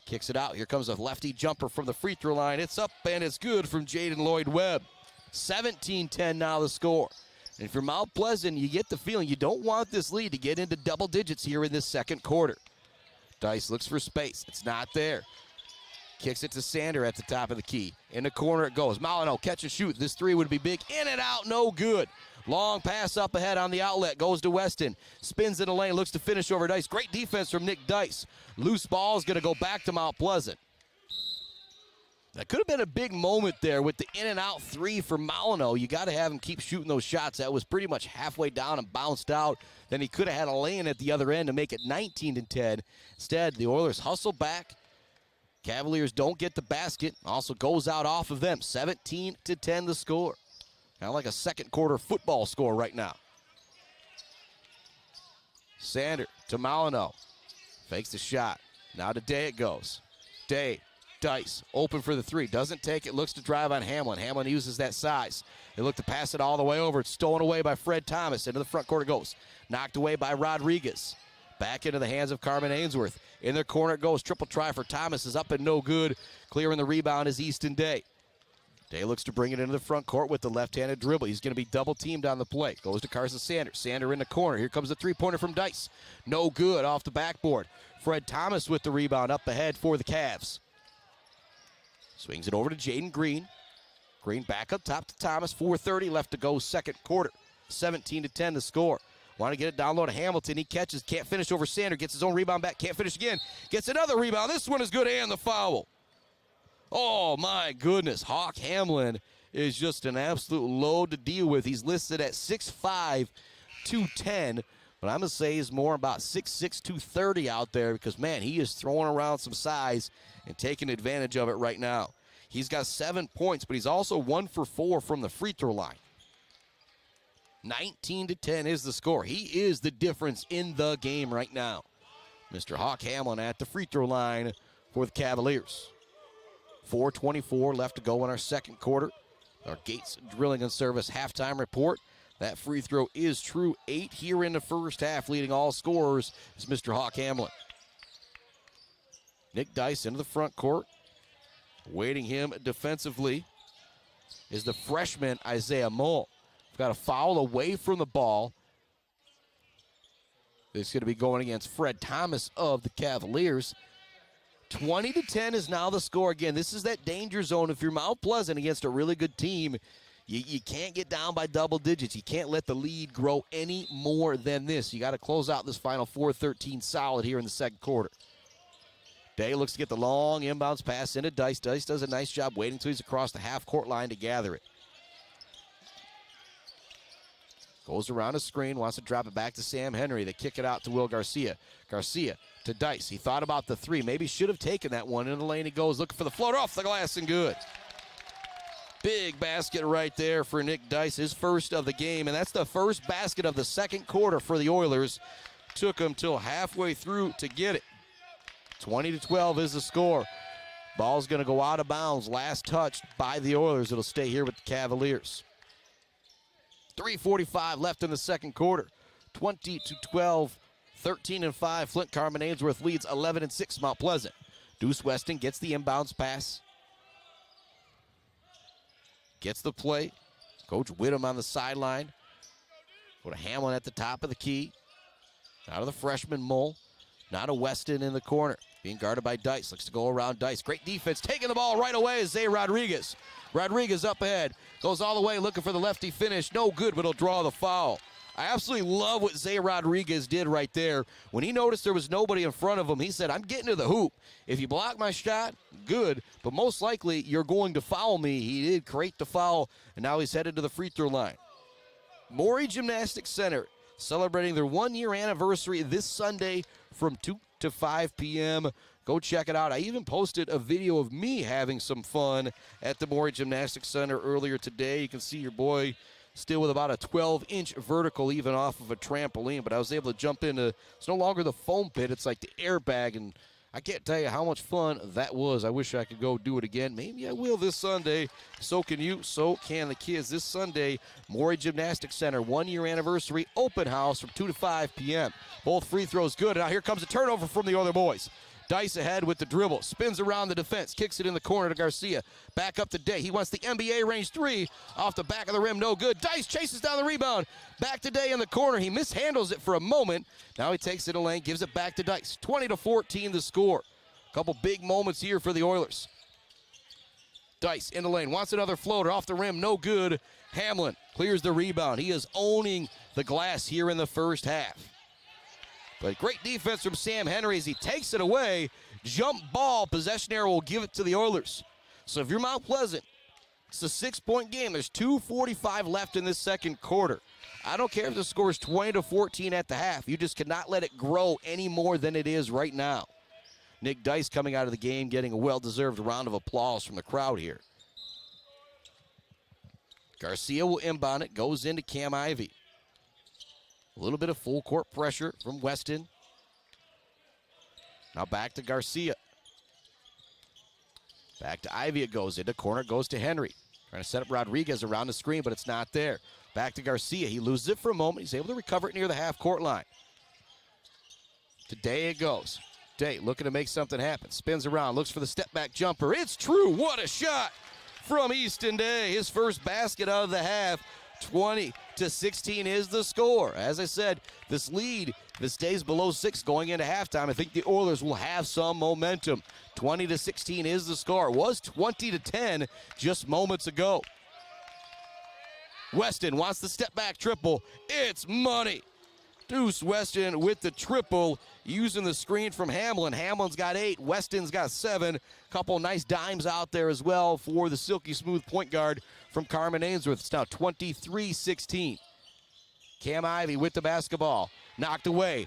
Kicks it out. Here comes a lefty jumper from the free throw line. It's up and it's good from Jaden Lloyd Webb. 17-10 now the score. And if you're Mount Pleasant, you get the feeling you don't want this lead to get into double digits here in this second quarter. Dice looks for space. It's not there. Kicks it to Sander at the top of the key. In the corner it goes. Molyneux catch and shoot. This three would be big. In and out, no good. Long pass up ahead on the outlet. Goes to Weston. Spins in the lane. Looks to finish over Dice. Great defense from Nick Dice. Loose ball is going to go back to Mount Pleasant. That could have been a big moment there with the in-and-out three for Molyneux. You got to have him keep shooting those shots. That was pretty much halfway down and bounced out. Then he could have had a lay-in at the other end to make it 19-10. Instead, the Oilers hustle back. Cavaliers don't get the basket. Also goes out off of them. 17-10 the score. Kind of like a second-quarter football score right now. Sander to Molyneux. Fakes the shot. Now to Day it goes. Day. Dice, open for the three. Doesn't take it, looks to drive on Hamlin. Hamlin uses that size. They look to pass it all the way over. It's stolen away by Fred Thomas. Into the front court it goes. Knocked away by Rodriguez. Back into the hands of Carman Ainsworth. In their corner it goes. Triple try for Thomas is up and no good. Clearing the rebound is Easton Day. Day looks to bring it into the front court with the left-handed dribble. He's going to be double-teamed on the play. Goes to Carson Sanders. Sander in the corner. Here comes the three-pointer from Dice. No good off the backboard. Fred Thomas with the rebound up ahead for the Cavs. Swings it over to Jaden Green. Green back up top to Thomas. 4:30 left to go second quarter. 17-10 the score. Want to get it down low to Hamilton. He catches. Can't finish over Sander. Gets his own rebound back. Can't finish again. Gets another rebound. This one is good and the foul. Oh, my goodness. Hawk Hamlin is just an absolute load to deal with. He's listed at 6'5", 210. But I'm going to say he's more about 6'6", 230 out there because, man, he is throwing around some size and taking advantage of it right now. He's got 7 points, but he's also 1 for 4 from the free throw line. 19-10 is the score. He is the difference in the game right now. Mr. Hawk Hamlin at the free throw line for the Cavaliers. 4:24 left to go in our second quarter. Our Gates Drilling and Service halftime report. That free throw is true. 8 here in the first half, leading all scorers is Mr. Hawk Hamlin. Nick Dice into the front court. Waiting him defensively is the freshman Isaiah Mull. We've got a foul away from the ball. It's going to be going against Fred Thomas of the Cavaliers. 20-10 is now the score. Again, this is that danger zone. If you're Mount Pleasant against a really good team, you can't get down by double digits. You can't let the lead grow any more than this. You got to close out this final 4-13 solid here in the second quarter. Day looks to get the long inbounds pass into Dice. Dice does a nice job waiting until he's across the half-court line to gather it. Goes around a screen, wants to drop it back to Sam Henry. They kick it out to Will Garcia. Garcia to Dice. He thought about the three. Maybe should have taken that one. In the lane he goes, looking for the floater off the glass and good. Big basket right there for Nick Dice, his first of the game, and that's the first basket of the second quarter for the Oilers. Took him till halfway through to get it. 20-12 is the score. Ball's going to go out of bounds. Last touched by the Oilers. It'll stay here with the Cavaliers. 3:45 left in the second quarter. 20-12, 13-5. Flint Carman Ainsworth leads 11-6 Mount Pleasant. Deuce Weston gets the inbounds pass. Gets the play. Coach Whittam on the sideline. Go to Hamlin at the top of the key. Out of the freshman Mull. Now to Weston in the corner. Being guarded by Dice. Looks to go around Dice. Great defense. Taking the ball right away is Zay Rodriguez. Rodriguez up ahead. Goes all the way looking for the lefty finish. No good, but he'll draw the foul. I absolutely love what Zay Rodriguez did right there. When he noticed there was nobody in front of him, he said, I'm getting to the hoop. If you block my shot, good, but most likely you're going to foul me. He did create the foul, and now he's headed to the free throw line. Maury Gymnastics Center celebrating their 1-year anniversary this Sunday from 2 to 5 p.m. Go check it out. I even posted a video of me having some fun at the Maury Gymnastics Center earlier today. You can see your boy still with about a 12-inch vertical even off of a trampoline, but I was able to jump into, it's no longer the foam pit, it's like the airbag, and I can't tell you how much fun that was. I wish I could go do it again. Maybe I will this Sunday. So can you, so can the kids. This Sunday, Maury Gymnastics Center, 1-year anniversary open house from 2 to 5 p.m. Both free throws good. Now here comes a turnover from the other boys. Dice ahead with the dribble. Spins around the defense. Kicks it in the corner to Garcia. Back up to Day. He wants the NBA range three. Off the back of the rim. No good. Dice chases down the rebound. Back to Day in the corner. He mishandles it for a moment. Now he takes it in lane. Gives it back to Dice. 20-14 the score. A couple big moments here for the Oilers. Dice in the lane. Wants another floater. Off the rim. No good. Hamlin clears the rebound. He is owning the glass here in the first half. But great defense from Sam Henry as he takes it away. Jump ball. Possession arrow will give it to the Oilers. So if you're Mount Pleasant, it's a 6-point game. There's 2:45 left in this second quarter. I don't care if the score is 20-14 at the half. You just cannot let it grow any more than it is right now. Nick Dice coming out of the game getting a well-deserved round of applause from the crowd here. Garcia will inbound it, goes into Cam Ivey. A little bit of full court pressure from Weston. Now back to Garcia. Back to Ivey it goes. Into corner, goes to Henry. Trying to set up Rodriguez around the screen, but it's not there. Back to Garcia. He loses it for a moment. He's able to recover it near the half-court line. To Day it goes. Day looking to make something happen. Spins around, looks for the step-back jumper. It's true. What a shot from Easton Day. His first basket of the half. 20-16 is the score. As I said, this lead, if it stays below 6 going into halftime, I think the Oilers will have some momentum. 20-16 is the score. It was 20-10 just moments ago. Weston wants the step-back triple. It's money. Deuce Weston with the triple, using the screen from Hamlin. Hamlin's got 8. Weston's got 7. Couple nice dimes out there as well for the silky smooth point guard from Carman Ainsworth. It's now 23-16. Cam Ivey with the basketball. Knocked away.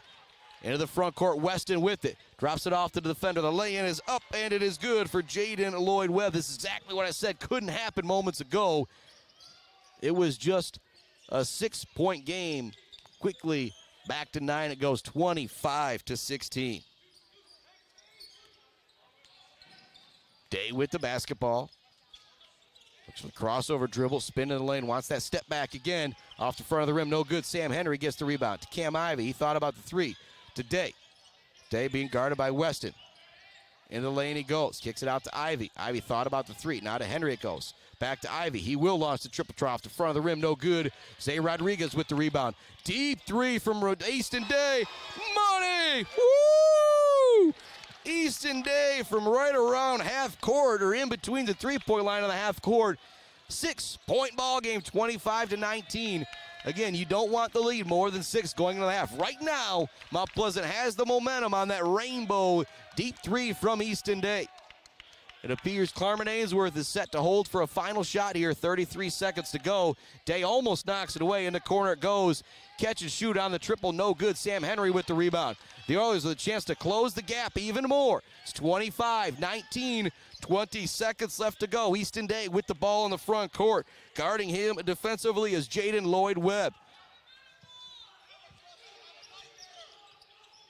Into the front court, Weston with it. Drops it off to the defender. The lay-in is up, and it is good for Jaden Lloyd-Webb. This is exactly what I said couldn't happen moments ago. It was just a 6-point game. Quickly back to 9. It goes 25-16. Day with the basketball. Looks for the crossover dribble, spin in the lane, wants that step back again. Off the front of the rim, no good. Sam Henry gets the rebound. To Cam Ivey, he thought about the 3. To Day. Day being guarded by Weston. In the lane he goes, kicks it out to Ivey. Ivey thought about the 3, now to Henry it goes. Back to Ivey, he will launch the triple trough to front of the rim, no good. Zay Rodriguez with the rebound. Deep 3 from Easton Day, money! Woo! Easton Day from right around half court, or in between the 3-point line and the half court. 6-point ball game, 25-19. Again, you don't want the lead more than 6 going into the half. Right now, Mount Pleasant has the momentum on that rainbow deep 3 from Easton Day. It appears Carman Ainsworth is set to hold for a final shot here. 33 seconds to go. Day almost knocks it away. In the corner it goes. Catch and shoot on the triple. No good. Sam Henry with the rebound. The Oilers with a chance to close the gap even more. It's 25-19. 20 seconds left to go. Easton Day with the ball in the front court. Guarding him defensively is Jaden Lloyd-Webb.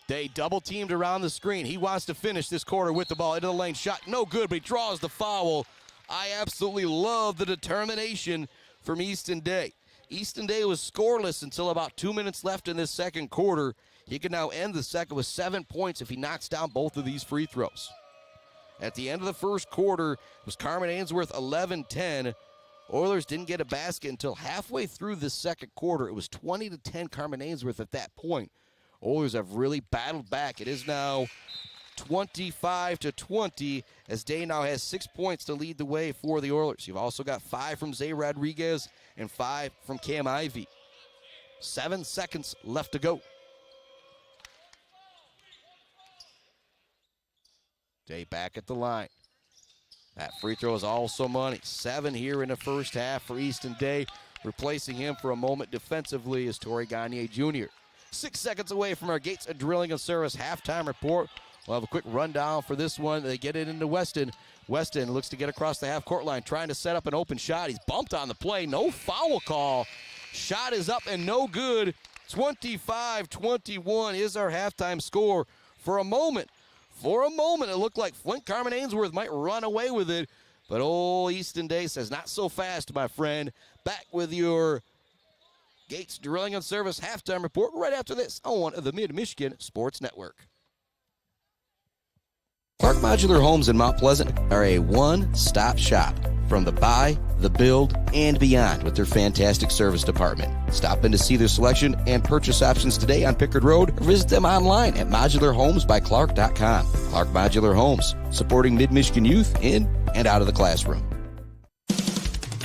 Day double-teamed around the screen. He wants to finish this quarter with the ball into the lane. Shot no good, but he draws the foul. I absolutely love the determination from Easton Day. Easton Day was scoreless until about 2 minutes left in this second quarter. He can now end the second with 7 points if he knocks down both of these free throws. At the end of the first quarter, it was Carman Ainsworth 11-10. Oilers didn't get a basket until halfway through the second quarter. It was 20-10 Carman Ainsworth at that point. Oilers have really battled back. It is now 25-20 as Day now has 6 points to lead the way for the Oilers. You've also got 5 from Zay Rodriguez and 5 from Cam Ivey. 7 seconds left to go. Day back at the line. That free throw is also money. 7 here in the first half for Easton Day. Replacing him for a moment defensively is Torrey Gagne Jr. 6 seconds away from our Gates of Drilling and Service halftime report. We'll have a quick rundown for this one. They get it into Weston. Weston looks to get across the half-court line, trying to set up an open shot. He's bumped on the play. No foul call. Shot is up and no good. 25-21 is our halftime score. For a moment, it looked like Flint Carman Ainsworth might run away with it. But old Easton Day says, not so fast, my friend. Back with your Gates Drilling and Service halftime report right after this on the Mid-Michigan Sports Network. Clark Modular Homes in Mount Pleasant are a one-stop shop from the buy, the build, and beyond with their fantastic service department. Stop in to see their selection and purchase options today on Pickard Road or visit them online at modularhomesbyclark.com. Clark Modular Homes, supporting Mid-Michigan youth in and out of the classroom.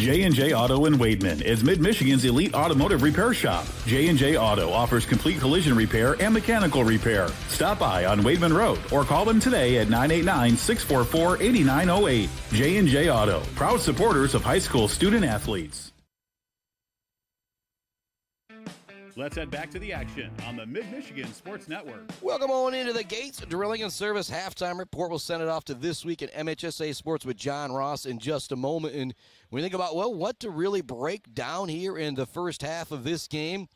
J&J Auto in Wademan is Mid-Michigan's elite automotive repair shop. J&J Auto offers complete collision repair and mechanical repair. Stop by on Wademan Road or call them today at 989-644-8908. J&J Auto, proud supporters of high school student athletes. Let's head back to the action on the Mid-Michigan Sports Network. Welcome on into the Gates Drilling and Service halftime report. We'll send it off to This Week in MHSA Sports with John Ross in just a moment. And when we think about, well, what to really break down here in the first half of this game,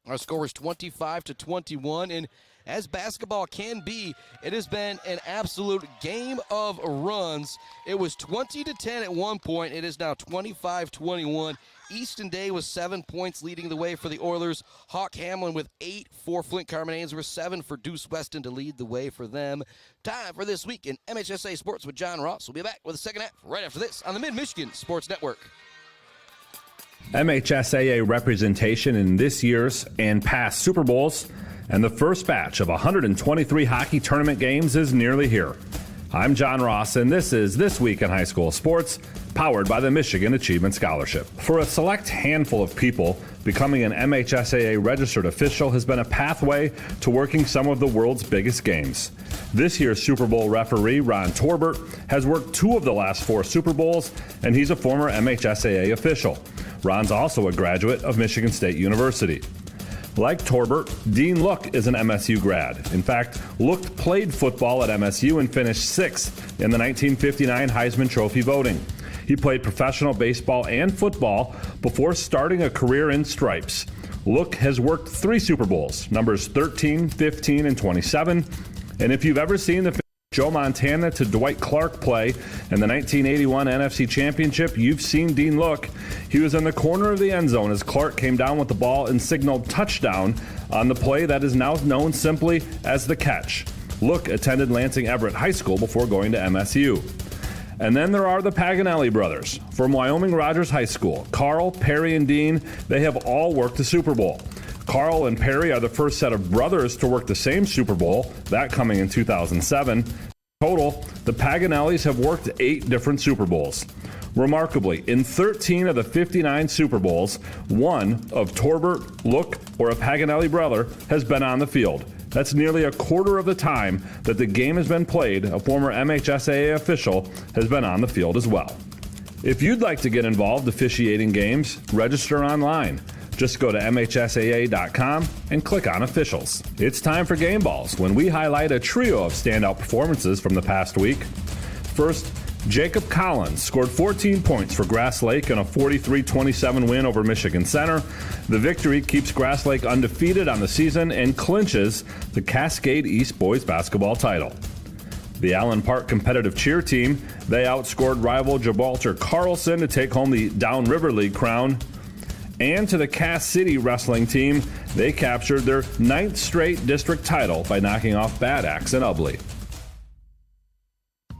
our score is 25-21. And as basketball can be, it has been an absolute game of runs. It was 20-10 at one point. It is now 25-21. Easton Day with 7 points leading the way for the Oilers. Hawk Hamlin with 8 for Flint Carman Ainsworth, 7 for Deuce Weston to lead the way for them. Time for This Week in MHSA Sports with John Ross. We'll be back with the second half right after this on the Mid-Michigan Sports Network. MHSAA representation in this year's and past Super Bowls, and the first batch of 123 hockey tournament games is nearly here. I'm John Ross, and this is This Week in High School Sports, powered by the Michigan Achievement Scholarship. For a select handful of people, becoming an MHSAA registered official has been a pathway to working some of the world's biggest games. This year's Super Bowl referee, Ron Torbert, has worked 2 of the last 4 Super Bowls, and he's a former MHSAA official. Ron's also a graduate of Michigan State University. Like Torbert, Dean Look is an MSU grad. In fact, Look played football at MSU and finished 6th in the 1959 Heisman Trophy voting. He played professional baseball and football before starting a career in stripes. Look has worked 3 Super Bowls, numbers 13, 15, and 27. And if you've ever seen the Joe Montana to Dwight Clark play in the 1981 NFC Championship, you've seen Dean Look. He was in the corner of the end zone as Clark came down with the ball and signaled touchdown on the play that is now known simply as the catch. Look attended Lansing Everett High School before going to MSU. And then there are the Paganelli brothers from Wyoming Rogers High School. Carl, Perry, and Dean, they have all worked the Super Bowl. Carl and Perry are the first set of brothers to work the same Super Bowl, that coming in 2007. Total, the Paganellis have worked 8 different Super Bowls. Remarkably, in 13 of the 59 Super Bowls, one of Torbert, Look, or a Paganelli brother has been on the field. That's nearly a quarter of the time that the game has been played. A former MHSAA official has been on the field as well. If you'd like to get involved officiating games, register online. Just go to MHSAA.com and click on Officials. It's time for Game Balls, when we highlight a trio of standout performances from the past week. First, Jacob Collins scored 14 points for Grass Lake in a 43-27 win over Michigan Center. The victory keeps Grass Lake undefeated on the season and clinches the Cascade East boys basketball title. The Allen Park competitive cheer team, they outscored rival Gibraltar Carlson to take home the Downriver League crown. And to the Cass City wrestling team, they captured their 9th straight district title by knocking off Bad Axe and Ubley.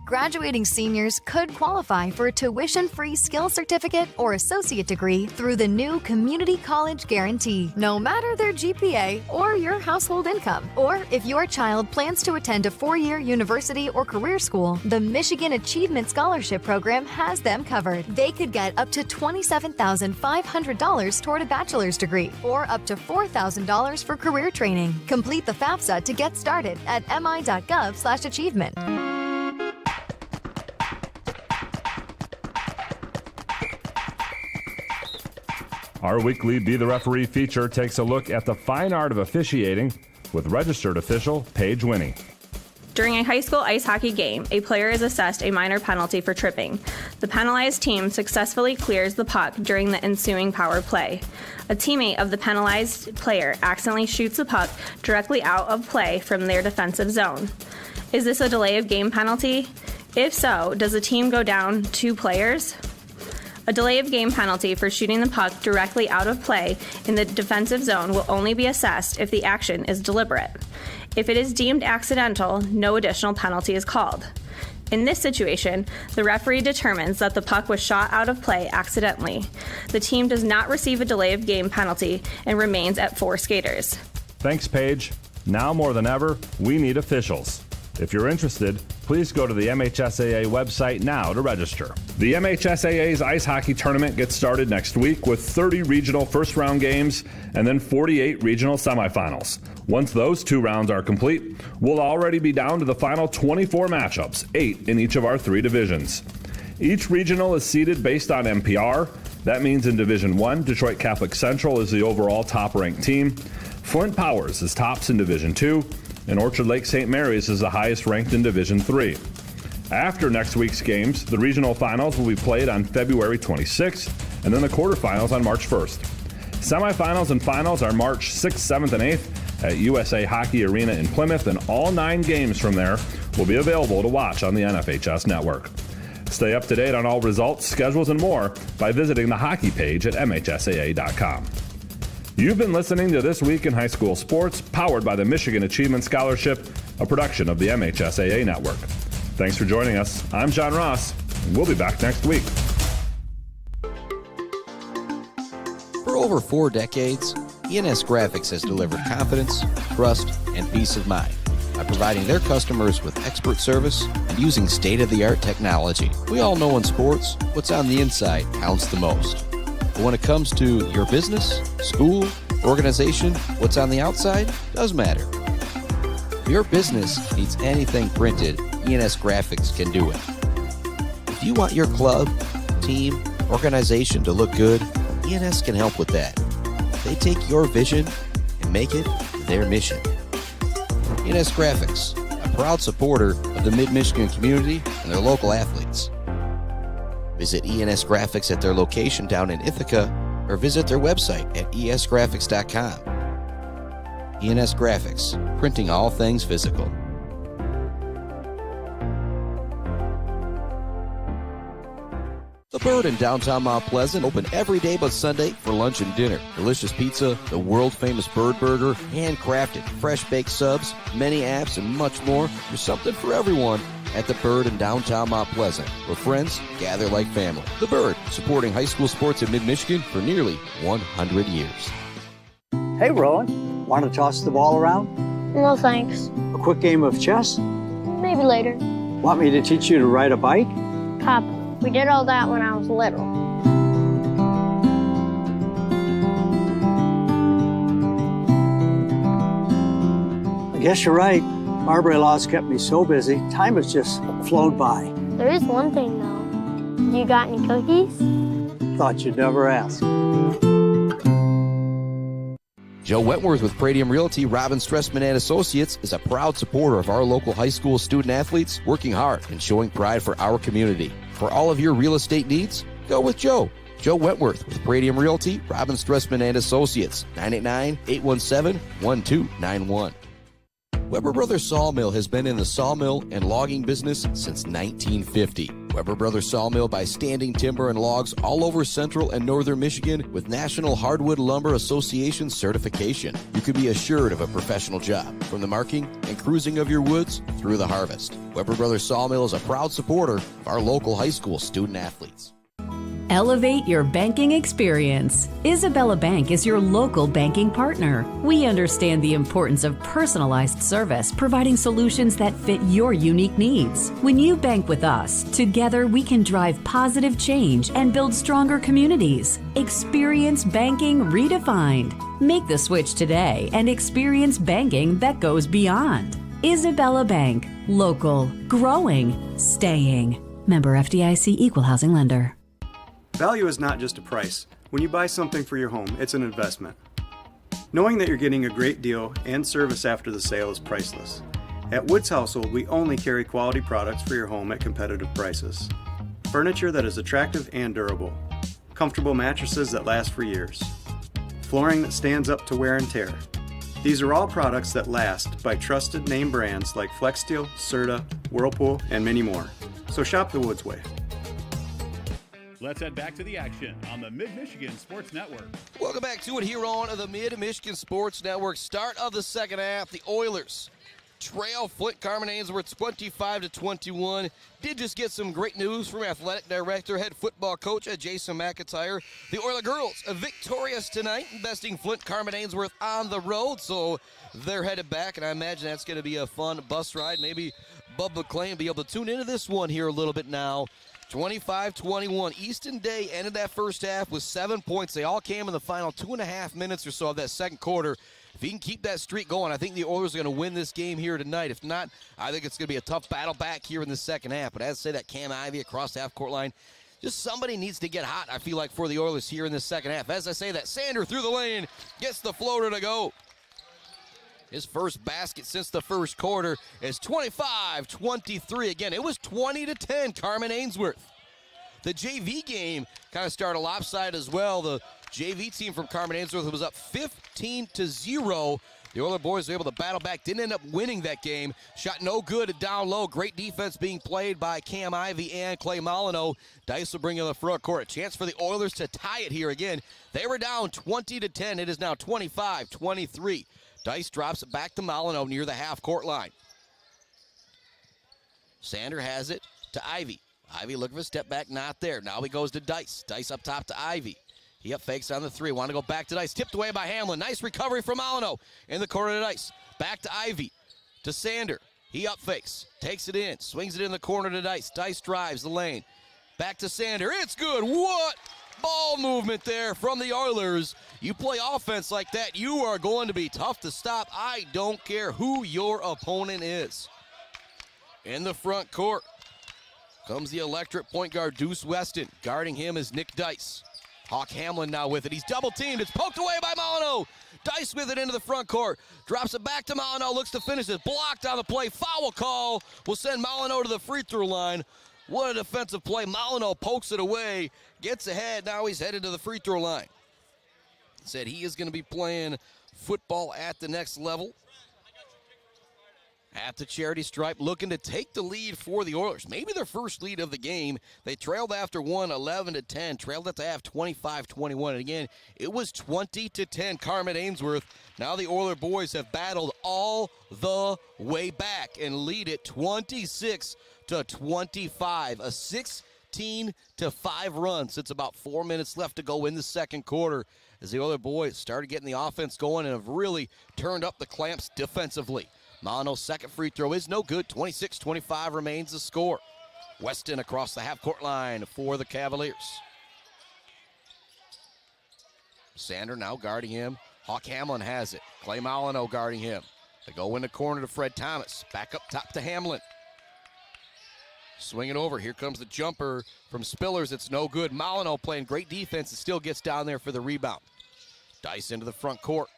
Graduating seniors could qualify for a tuition-free skills certificate or associate degree through the new Community College Guarantee, no matter their GPA or your household income. Or if your child plans to attend a 4-year university or career school, the Michigan Achievement Scholarship Program has them covered. They could get up to $27,500 toward a bachelor's degree or up to $4,000 for career training. Complete the FAFSA to get started at mi.gov/achievement. Our weekly Be the Referee feature takes a look at the fine art of officiating with registered official Paige Winnie. During a high school ice hockey game, a player is assessed a minor penalty for tripping. The penalized team successfully clears the puck during the ensuing power play. A teammate of the penalized player accidentally shoots the puck directly out of play from their defensive zone. Is this a delay of game penalty? If so, does the team go down 2 players? A delay of game penalty for shooting the puck directly out of play in the defensive zone will only be assessed if the action is deliberate. If it is deemed accidental, no additional penalty is called. In this situation, the referee determines that the puck was shot out of play accidentally. The team does not receive a delay of game penalty and remains at 4 skaters. Thanks, Paige. Now more than ever, we need officials. If you're interested, please go to the MHSAA website now to register. The MHSAA's ice hockey tournament gets started next week with 30 regional first-round games and then 48 regional semifinals. Once those 2 rounds are complete, we'll already be down to the final 24 matchups, 8 in each of our 3 divisions. Each regional is seeded based on MPR. That means in Division 1, Detroit Catholic Central is the overall top-ranked team. Flint Powers is tops in Division 2, and Orchard Lake St. Mary's is the highest ranked in Division 3. After next week's games, the regional finals will be played on February 26th, and then the quarterfinals on March 1st. Semifinals and finals are March 6th, 7th, and 8th at USA Hockey Arena in Plymouth, and all 9 games from there will be available to watch on the NFHS network. Stay up to date on all results, schedules, and more by visiting the hockey page at MHSAA.com. You've been listening to This Week in High School Sports, powered by the Michigan Achievement Scholarship, a production of the MHSAA Network. Thanks for joining us. I'm John Ross, and we'll be back next week. For over 4 decades, ENS Graphics has delivered confidence, trust, and peace of mind by providing their customers with expert service and using state-of-the-art technology. We all know in sports, what's on the inside counts the most. But when it comes to your business, school, organization, what's on the outside does matter. If your business needs anything printed, ENS Graphics can do it. If you want your club, team, organization to look good, ENS can help with that. They take your vision and make it their mission. ENS Graphics, a proud supporter of the Mid-Michigan community and their local athletes. Visit ENS Graphics at their location down in Ithaca or visit their website at esgraphics.com. ENS Graphics, printing all things physical. The Bird in downtown Mount Pleasant, open every day but Sunday for lunch and dinner. Delicious pizza, the world-famous Bird Burger, handcrafted, fresh-baked subs, many apps, and much more. There's something for everyone at The Bird in downtown Mount Pleasant, where friends gather like family. The Bird, supporting high school sports in mid-Michigan for nearly 100 years. Hey, Rowan. Want to toss the ball around? No, thanks. A quick game of chess? Maybe later. Want me to teach you to ride a bike? Pop, we did all that when I was little. I guess you're right. Marbury Law's kept me so busy, time has just flown by. There is one thing, though. You got any cookies? Thought you'd never ask. Joe Wentworth with Pradium Realty, Robin Stressman and Associates is a proud supporter of our local high school student athletes, working hard and showing pride for our community. For all of your real estate needs, go with Joe. Joe Wentworth with Pradium Realty, Robin Stressman and Associates, 989-817-1291. Weber Brothers Sawmill has been in the sawmill and logging business since 1950. Weber Brothers Sawmill buys standing timber and logs all over central and northern Michigan with National Hardwood Lumber Association certification. You can be assured of a professional job, from the marking and cruising of your woods through the harvest. Weber Brothers Sawmill is a proud supporter of our local high school student athletes. Elevate your banking experience. Isabella Bank is your local banking partner. We understand the importance of personalized service, providing solutions that fit your unique needs. When you bank with us, together we can drive positive change and build stronger communities. Experience banking redefined. Make the switch today and experience banking that goes beyond. Isabella Bank. Local. Growing. Staying. Member FDIC Equal Housing Lender. Value is not just a price. When you buy something for your home, it's an investment. Knowing that you're getting a great deal and service after the sale is priceless. At Woods Household, we only carry quality products for your home at competitive prices. Furniture that is attractive and durable. Comfortable mattresses that last for years. Flooring that stands up to wear and tear. These are all products that last by trusted name brands like FlexSteel, Serta, Whirlpool, and many more. So shop the Woods way. Let's head back to the action on the Mid-Michigan Sports Network. Welcome back to it here on the Mid-Michigan Sports Network. Start of the second half, the Oilers trail Flint Carman Ainsworth 25-21. Did just get some great news from athletic director, head football coach Jason McIntyre. The Oiler girls are victorious tonight, besting Flint Carman Ainsworth on the road, so they're headed back, and I imagine that's going to be a fun bus ride. Maybe Bub McClain will be able to tune into this one here a little bit now. 25-21. Easton Day ended that first half with 7 points. They all came in the final 2.5 minutes or so of that second quarter. If he can keep that streak going, I think the Oilers are going to win this game here tonight. If not, I think it's going to be a tough battle back here in the second half. But as I say, that Cam Ivey across the half-court line, just somebody needs to get hot, I feel like, for the Oilers here in the second half. As I say that, Sander through the lane, gets the floater to go. His first basket since the first quarter is 25-23. Again, it was 20-10, Carman Ainsworth. The JV game kind of started lopsided as well. The JV team from Carman Ainsworth was up 15-0. The Oiler boys were able to battle back, didn't end up winning that game. Shot no good down low. Great defense being played by Cam Ivey and Clay Molyneux. Dice will bring in the front court. A chance for the Oilers to tie it here again. They were down 20-10. It is now 25-23. Dice drops it back to Molyneux near the half-court line. Sander has it to Ivey. Ivey looking for a step back, not there. Now he goes to Dice. Dice up top to Ivey. He up fakes on the three. Want to go back to Dice. Tipped away by Hamlin. Nice recovery from Molyneux in the corner to Dice. Back to Ivey. To Sander. He up fakes. Takes it in. Swings it in the corner to Dice. Dice drives the lane. Back to Sander. It's good. What ball movement there from the Oilers. You play offense like that, you are going to be tough to stop. I don't care who your opponent is. In the front court comes the electric point guard, Deuce Weston. Guarding him is Nick Dice. Hawk Hamlin now with it. He's double-teamed. It's poked away by Molyneux. Dice with it into the front court. Drops it back to Molyneux. Looks to finish it. Blocked on the play. Foul call will send Molyneux to the free throw line. What a defensive play. Molyneux pokes it away. Gets ahead. Now he's headed to the free throw line. Said he is going to be playing football at the next level. At the charity stripe, looking to take the lead for the Oilers. Maybe their first lead of the game. They trailed after one, 11-10. Trailed at the half, 25-21. And again, it was 20-10, Carman Ainsworth. Now the Oiler boys have battled all the way back and lead it 26-25. A 16-5 run since about 4 minutes left to go in the second quarter as the Oiler boys started getting the offense going and have really turned up the clamps defensively. Molyneux's second free throw is no good. 26-25 remains the score. Weston across the half-court line for the Cavaliers. Sander now guarding him. Hawk Hamlin has it. Clay Molyneux guarding him. They go in the corner to Fred Thomas. Back up top to Hamlin. Swing it over. Here comes the jumper from Spillers. It's no good. Molyneux playing great defense and still gets down there for the rebound. Dice into the front court.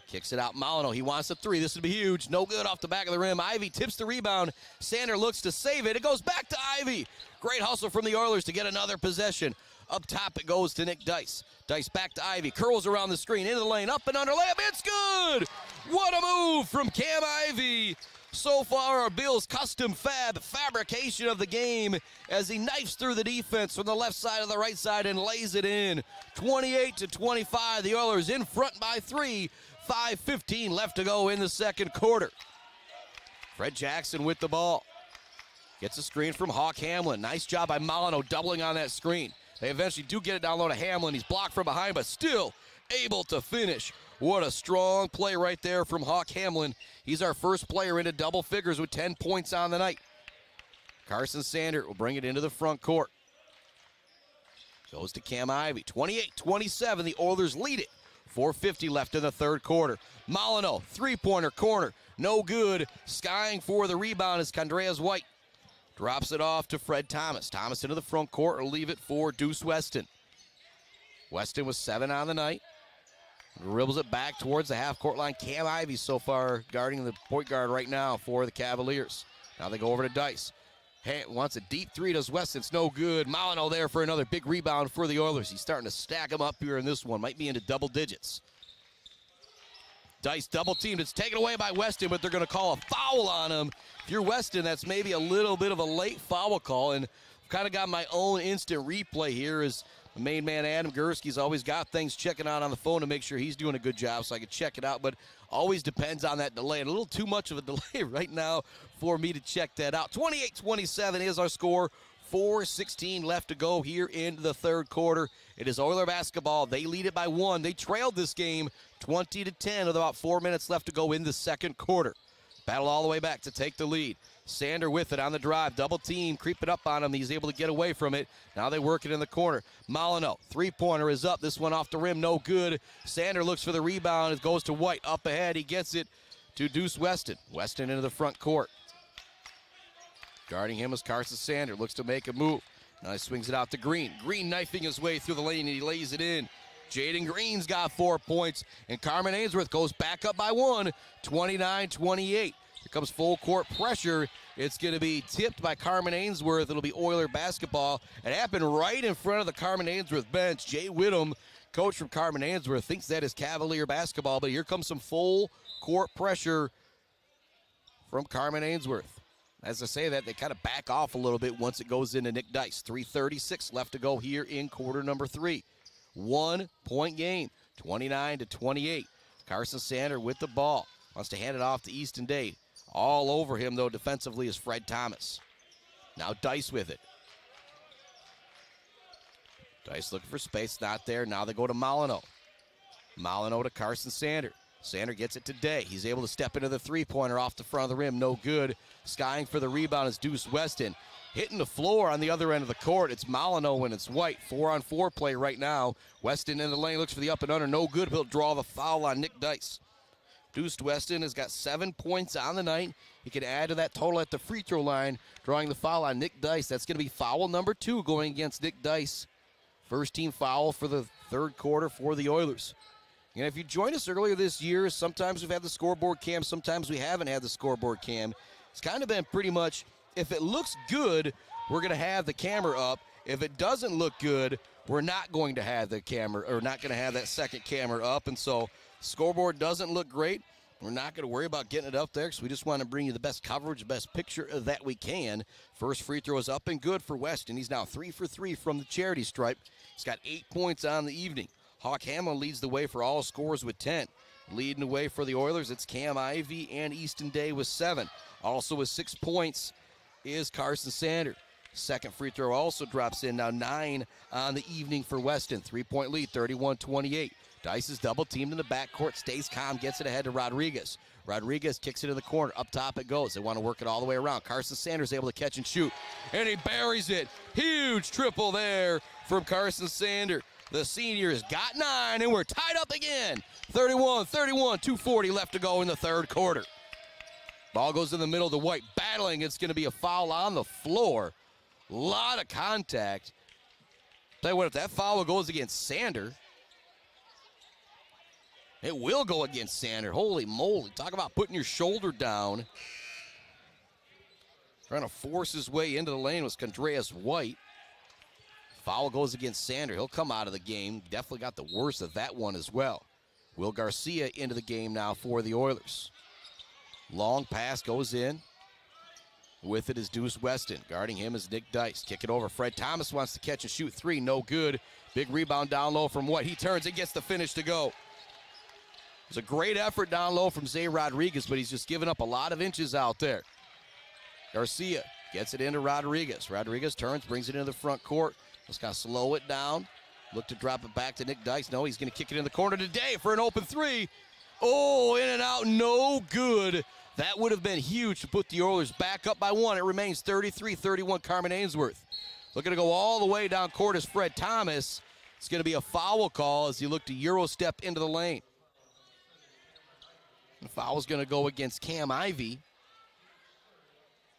Kicks it out, Molyneux. He wants a three. This would be huge. No good off the back of the rim. Ivey tips the rebound. Sander looks to save it. It goes back to Ivey. Great hustle from the Oilers to get another possession. Up top it goes to Nick Dice. Dice back to Ivey. Curls around the screen. Into the lane. Up and under layup. It's good! What a move from Cam Ivey. So far, our Bills custom fabrication of the game as he knifes through the defense from the left side to the right side and lays it in. 28-25. The Oilers in front by 3. 5:15 left to go in the second quarter. Fred Jackson with the ball. Gets a screen from Hawk Hamlin. Nice job by Molyneux doubling on that screen. They eventually do get it down low to Hamlin. He's blocked from behind, but still able to finish. What a strong play right there from Hawk Hamlin. He's our first player into double figures with 10 points on the night. Carson Sander will bring it into the front court. Goes to Cam Ivey. 28-27. The Oilers lead it. 4:50 left in the third quarter. Molyneux, three-pointer corner. No good. Skying for the rebound is Condreas White. Drops it off to Fred Thomas. Thomas into the front court will leave it for Deuce Weston. Weston was 7 on the night. Dribbles it back towards the half-court line. Cam Ivey so far guarding the point guard right now for the Cavaliers. Now they go over to Dice. Wants a deep three, does Weston. It's no good. Molyneux there for another big rebound for the Oilers. He's starting to stack them up here in this one. Might be into double digits. Dice double-teamed. It's taken away by Weston, but they're going to call a foul on him. If you're Weston, that's maybe a little bit of a late foul call, and I've kind of got my own instant replay here as The main man, Adam Gursky's always got things checking out on the phone to make sure he's doing a good job so I can check it out, but always depends on that delay. And a little too much of a delay right now for me to check that out. 28-27 is our score. 4:16 left to go here in the third quarter. It is Oiler basketball. They lead it by 1. They trailed this game 20-10 with about 4 minutes left to go in the second quarter. Battle all the way back to take the lead. Sander with it on the drive. Double team, creeping up on him. He's able to get away from it. Now they work it in the corner. Molyneux, three-pointer is up. This one off the rim, no good. Sander looks for the rebound. It goes to White. Up ahead, he gets it to Deuce Weston. Weston into the front court. Guarding him is Carson Sander. Looks to make a move. Now he swings it out to Green. Green knifing his way through the lane, and he lays it in. Jaden Green's got 4 points, and Carman Ainsworth goes back up by 1, 29-28. Here comes full court pressure. It's going to be tipped by Carman Ainsworth. It'll be Oiler basketball. It happened right in front of the Carman Ainsworth bench. Jay Whittem, coach from Carman Ainsworth, thinks that is Cavalier basketball, but here comes some full court pressure from Carman Ainsworth. As I say that, they kind of back off a little bit once it goes into Nick Dice. 3:36 left to go here in quarter number 3. 1 point game, 29-28. Carson Sander with the ball. Wants to hand it off to Easton Day. All over him, though, defensively is Fred Thomas. Now Dice with it. Dice looking for space, not there. Now they go to Molyneux. Molyneux to Carson Sander. Sander gets it to Day. He's able to step into the three-pointer off the front of the rim. No good. Skying for the rebound is Deuce Weston. Hitting the floor on the other end of the court. It's Molyneux and it's White. 4-on-4 play right now. Weston in the lane, looks for the up and under. No good. He'll draw the foul on Nick Dice. Deuce Weston has got 7 points on the night. He can add to that total at the free throw line, drawing the foul on Nick Dice. That's going to be foul number 2 going against Nick Dice. First team foul for the third quarter for the Oilers. And if you joined us earlier this year, sometimes we've had the scoreboard cam, sometimes we haven't had the scoreboard cam. It's kind of been pretty much, if it looks good, we're going to have the camera up. If it doesn't look good, we're not going to have the camera, or not going to have that second camera up. And so scoreboard doesn't look great. We're not going to worry about getting it up there, because we just want to bring you the best coverage, best picture that we can. First free throw is up and good for Weston. He's now 3 for 3 from the charity stripe. He's got 8 points on the evening. Hawk Hamlin leads the way for all scores with 10. Leading the way for the Oilers, it's Cam Ivey and Easton Day with 7. Also with 6 points is Carson Sander. Second free throw also drops in. Now 9 on the evening for Weston. 3-point lead, 31-28. Dice is double teamed in the backcourt, stays calm, gets it ahead to Rodriguez. Rodriguez kicks it in the corner. Up top it goes. They want to work it all the way around. Carson Sanders able to catch and shoot, and he buries it. Huge triple there from Carson Sander. The seniors got 9, and we're tied up again. 31-31, 2:40 left to go in the third quarter. Ball goes in the middle to White, battling. It's going to be a foul on the floor. A lot of contact. Tell you what, if that foul goes against Sander, it will go against Sander. Holy moly. Talk about putting your shoulder down. Trying to force his way into the lane was Condreas White. Foul goes against Sander. He'll come out of the game. Definitely got the worst of that one as well. Will Garcia into the game now for the Oilers. Long pass goes in. With it is Deuce Weston. Guarding him is Nick Dice. Kick it over. Fred Thomas wants to catch and shoot 3. No good. Big rebound down low from White. He turns and gets the finish to go. It's a great effort down low from Zay Rodriguez, but he's just giving up a lot of inches out there. Garcia gets it into Rodriguez. Rodriguez turns, brings it into the front court. Just got to slow it down. Look to drop it back to Nick Dice. No, he's going to kick it in the corner today for an open 3. Oh, in and out, no good. That would have been huge to put the Oilers back up by 1. It remains 33-31 Carman Ainsworth. Looking to go all the way down court is Fred Thomas. It's going to be a foul call as he looked to Euro step into the lane. The foul is going to go against Cam Ivey.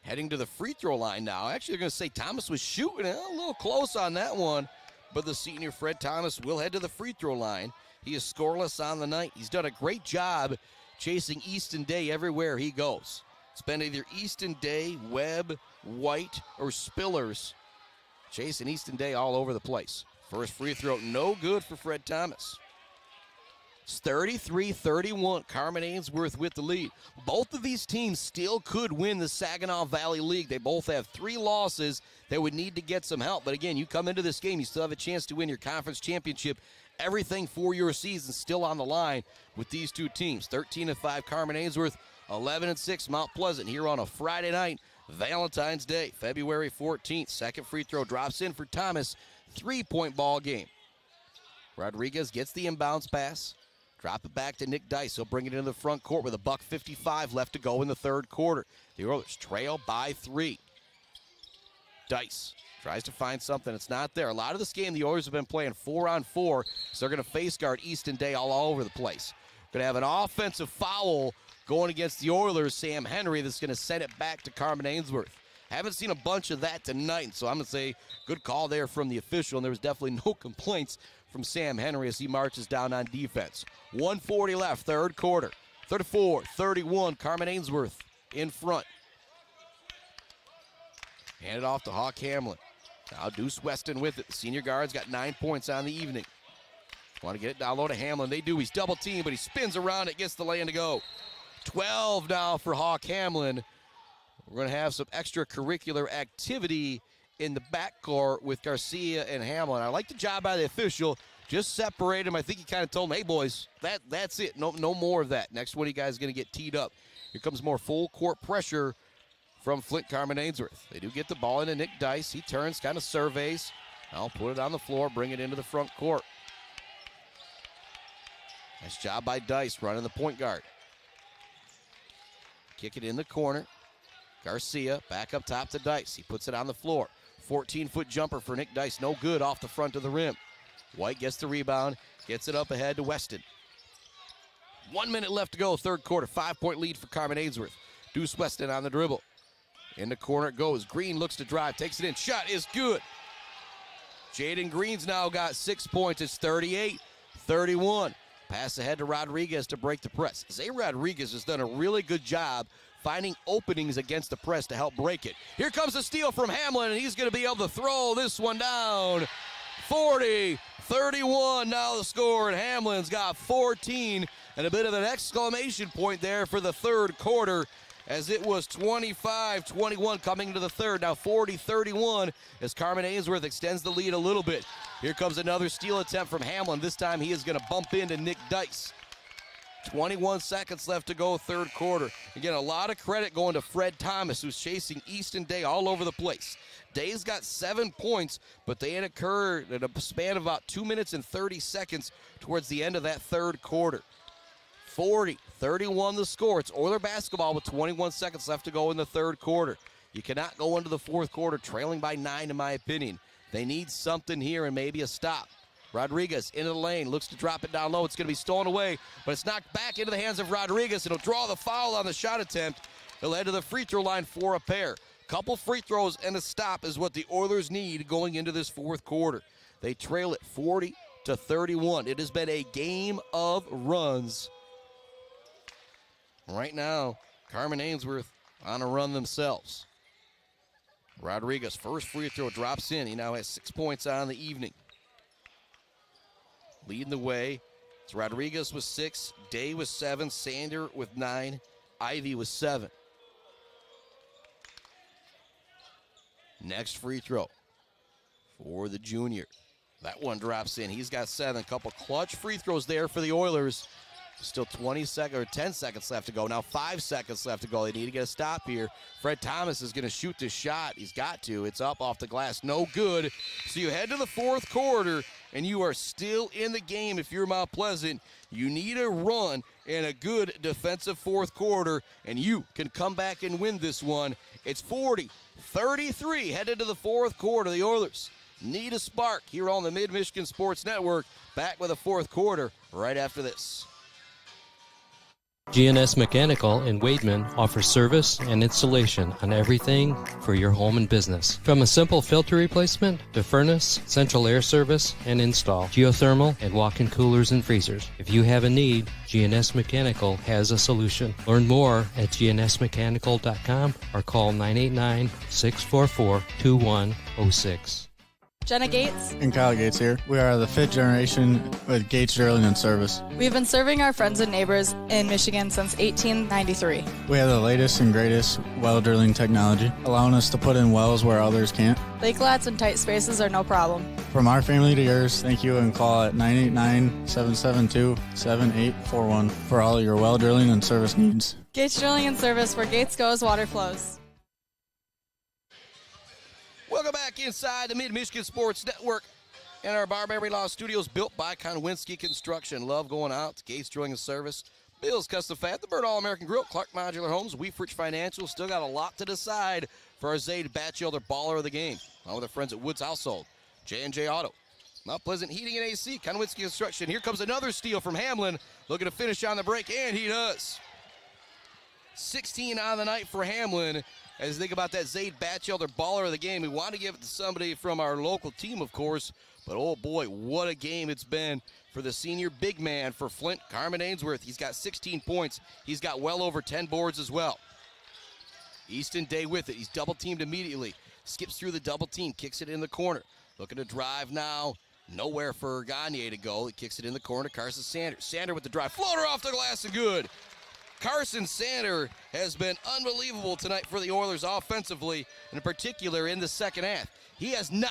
Heading to the free throw line now. Actually, they're going to say Thomas was shooting a little close on that one. But the senior Fred Thomas will head to the free throw line. He is scoreless on the night. He's done a great job chasing Easton Day everywhere he goes. It's been either Easton Day, Webb, White, or Spillers chasing Easton Day all over the place. First free throw, no good for Fred Thomas. It's 33-31. Carman Ainsworth with the lead. Both of these teams still could win the Saginaw Valley League. They both have 3 losses that would need to get some help. But again, you come into this game, you still have a chance to win your conference championship. Everything for your season still on the line with these two teams. 13-5 Carman Ainsworth, 11-6 Mount Pleasant here on a Friday night, Valentine's Day, February 14th. Second free throw drops in for Thomas. 3-point ball game. Rodriguez gets the inbounds pass. Drop it back to Nick Dice. He'll bring it into the front court with $1:55 left to go in the third quarter. The Oilers trail by 3. Dice tries to find something. It's not there. A lot of this game, the Oilers have been playing 4-on-4, so they're going to face guard Easton Day all over the place. Going to have an offensive foul going against the Oilers, Sam Henry, that's going to send it back to Carman Ainsworth. Haven't seen a bunch of that tonight, so I'm going to say good call there from the official, and there was definitely no complaints from Sam Henry as he marches down on defense. 1:40 left, third quarter. 34-31, Carman Ainsworth in front. Hand it off to Hawk Hamlin. Now Deuce Weston with it. The senior guard's got 9 points on the evening. Want to get it down low to Hamlin. They do. He's double teamed, but he spins around it, gets the lane to go. 12 now for Hawk Hamlin. We're going to have some extracurricular activity in the backcourt with Garcia and Hamlin. I like the job by the official. Just separate him. I think he kind of told them, hey, boys, that's it. No more of that. Next one, you guys are going to get teed up. Here comes more full court pressure from Flint Carman Ainsworth. They do get the ball into Nick Dice. He turns, kind of surveys. I'll put it on the floor, bring it into the front court. Nice job by Dice running the point guard. Kick it in the corner. Garcia back up top to Dice. He puts it on the floor. 14-foot jumper for Nick Dice. No good off the front of the rim. White gets the rebound. Gets it up ahead to Weston. 1 minute left to go, third quarter. 5-point lead for Carman Ainsworth. Deuce Weston on the dribble. In the corner it goes. Green looks to drive. Takes it in. Shot is good. Jaden Green's now got 6 points. It's 38-31. Pass ahead to Rodriguez to break the press. Zay Rodriguez has done a really good job finding openings against the press to help break it. Here comes a steal from Hamlin, and he's going to be able to throw this one down. 40-31 now the score, and Hamlin's got 14, and a bit of an exclamation point there for the third quarter, as it was 25-21 coming to the third. Now 40-31 as Carman Ainsworth extends the lead a little bit. Here comes another steal attempt from Hamlin. This time he is going to bump into Nick Dice. 21 seconds left to go, third quarter. Again, a lot of credit going to Fred Thomas, who's chasing Easton Day all over the place. Day's got 7 points, but they had occurred in a span of about 2 minutes and 30 seconds towards the end of that third quarter. 40-31 the score. It's Oiler basketball with 21 seconds left to go in the third quarter. You cannot go into the fourth quarter trailing by 9, in my opinion. They need something here and maybe a stop. Rodriguez into the lane, looks to drop it down low. It's going to be stolen away, but it's knocked back into the hands of Rodriguez. It'll draw the foul on the shot attempt. He'll head to the free throw line for a pair. Couple free throws and a stop is what the Oilers need going into this fourth quarter. They trail it 40-31. It has been a game of runs. Right now, Carman Ainsworth on a run themselves. Rodriguez, first free throw, drops in. He now has 6 points on the evening. Leading the way, it's Rodriguez with 6, Day with 7, Sander with 9, Ivy with 7. Next free throw for the junior. That one drops in. He's got 7. A couple clutch free throws there for the Oilers. Still 10 seconds left to go. Now 5 seconds left to go. They need to get a stop here. Fred Thomas is going to shoot this shot. He's got to. It's up off the glass. No good. So you head to the fourth quarter, and you are still in the game if you're Mount Pleasant. You need a run and a good defensive fourth quarter, and you can come back and win this one. It's 40-33 headed to the fourth quarter. The Oilers need a spark here on the Mid-Michigan Sports Network. Back with the fourth quarter right after this. GNS Mechanical in Wademan offers service and installation on everything for your home and business. From a simple filter replacement to furnace, central air service, and install, geothermal, and walk-in coolers and freezers. If you have a need, GNS Mechanical has a solution. Learn more at gnsmechanical.com or call 989-644-2106. Jenna Gates. And Kyle Gates here. We are the 5th generation with Gates Drilling and Service. We've been serving our friends and neighbors in Michigan since 1893. We have the latest and greatest well drilling technology, allowing us to put in wells where others can't. Lake lots and tight spaces are no problem. From our family to yours, thank you, and call at 989-772-7841 for all your well drilling and service needs. Gates Drilling and Service, where Gates goes, water flows. Welcome back inside the Mid-Michigan Sports Network and our Barberry Law Studios, built by Konwinski Construction. Love going out to Gates Drilling and Service, Bill's Custom Fat, the Bird All-American Grill, Clark Modular Homes, Weefrich Financial. Still got a lot to decide for our Zaid Batchelder baller of the game, along with our friends at Woods Household, J&J Auto, Mount Pleasant Heating and AC, Konwinski Construction. Here comes another steal from Hamlin, looking to finish on the break, and he does. 16 on the night for Hamlin. As you think about that Zaid Batchelder baller of the game, we want to give it to somebody from our local team, of course, but oh boy, what a game it's been for the senior big man for Flint Carman Ainsworth. He's got 16 points. He's got well over 10 boards as well. Easton Day with it. He's double teamed immediately. Skips through the double team, kicks it in the corner. Looking to drive now. Nowhere for Gagne to go. He kicks it in the corner. Carson Sander. Sander with the drive. Floater off the glass and good. Carson Sander has been unbelievable tonight for the Oilers offensively, and in particular in the second half. He has 9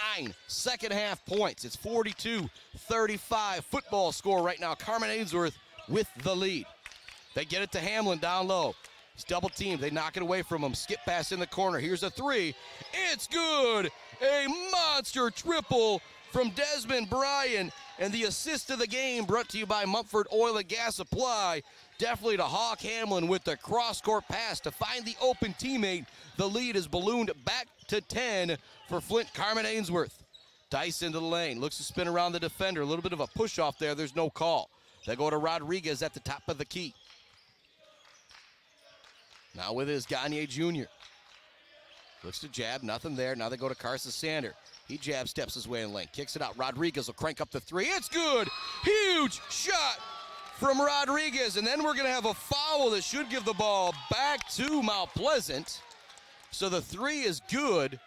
second-half points. It's 42-35 football score right now. Carman Ainsworth with the lead. They get it to Hamlin down low. He's double-teamed. They knock it away from him. Skip pass in the corner. Here's a three. It's good. A monster triple from Desmond Bryan, and the assist of the game brought to you by Mumford Oil and Gas Supply. Definitely to Hawk Hamlin with the cross-court pass to find the open teammate. The lead is ballooned back to 10 for Flint Carman Ainsworth. Dice into the lane, looks to spin around the defender. A little bit of a push-off there. There's no call. They go to Rodriguez at the top of the key. Now with his Gagne Jr. Looks to jab, nothing there. Now they go to Carson Sander. He jab steps his way in lane, kicks it out. Rodriguez will crank up the three. It's good. Huge shot from Rodriguez, and then we're going to have a foul that should give the ball back to Mount Pleasant. So the three is good,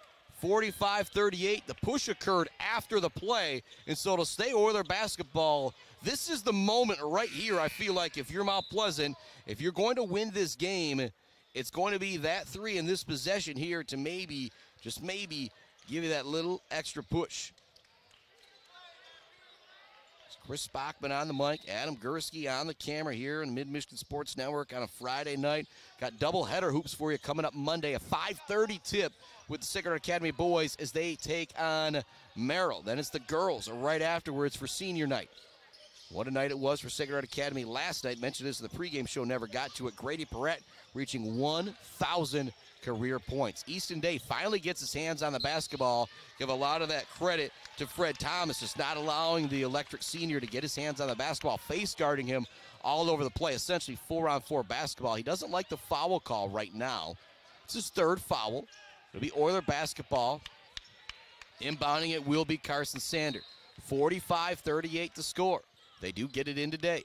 45-38. The push occurred after the play, and so to stay Oiler basketball, this is the moment right here, I feel like, if you're Mount Pleasant, if you're going to win this game, it's going to be that three in this possession here to maybe, just maybe, give you that little extra push. Chris Bachman on the mic, Adam Gursky on the camera here in Mid-Michigan Sports Network on a Friday night. Got double-header hoops for you coming up Monday, a 5:30 tip with the Sacred Heart Academy boys as they take on Merrill. Then it's the girls right afterwards for senior night. What a night it was for Sacred Heart Academy last night. Mentioned this in the pregame show, never got to it. Grady Perrette reaching 1,000 career points. Easton Day finally gets his hands on the basketball. Give a lot of that credit to Fred Thomas, just not allowing the electric senior to get his hands on the basketball, face guarding him all over the play, essentially 4-on-4 basketball. He doesn't like the foul call right now. It's his third foul. It'll be Oiler basketball. Inbounding it will be Carson Sander. 45-38 to score. They do get it in today.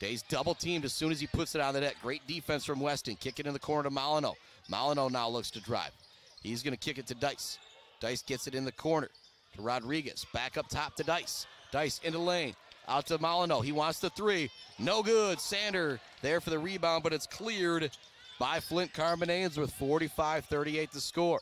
Day's double-teamed as soon as he puts it on the net. Great defense from Weston. Kick it in the corner to Molyneux. Molyneux now looks to drive. He's going to kick it to Dice. Dice gets it in the corner to Rodriguez. Back up top to Dice. Dice into lane. Out to Molyneux. He wants the three. No good. Sander there for the rebound, but it's cleared by Flint Carman Ainsworth. 45-38 to score.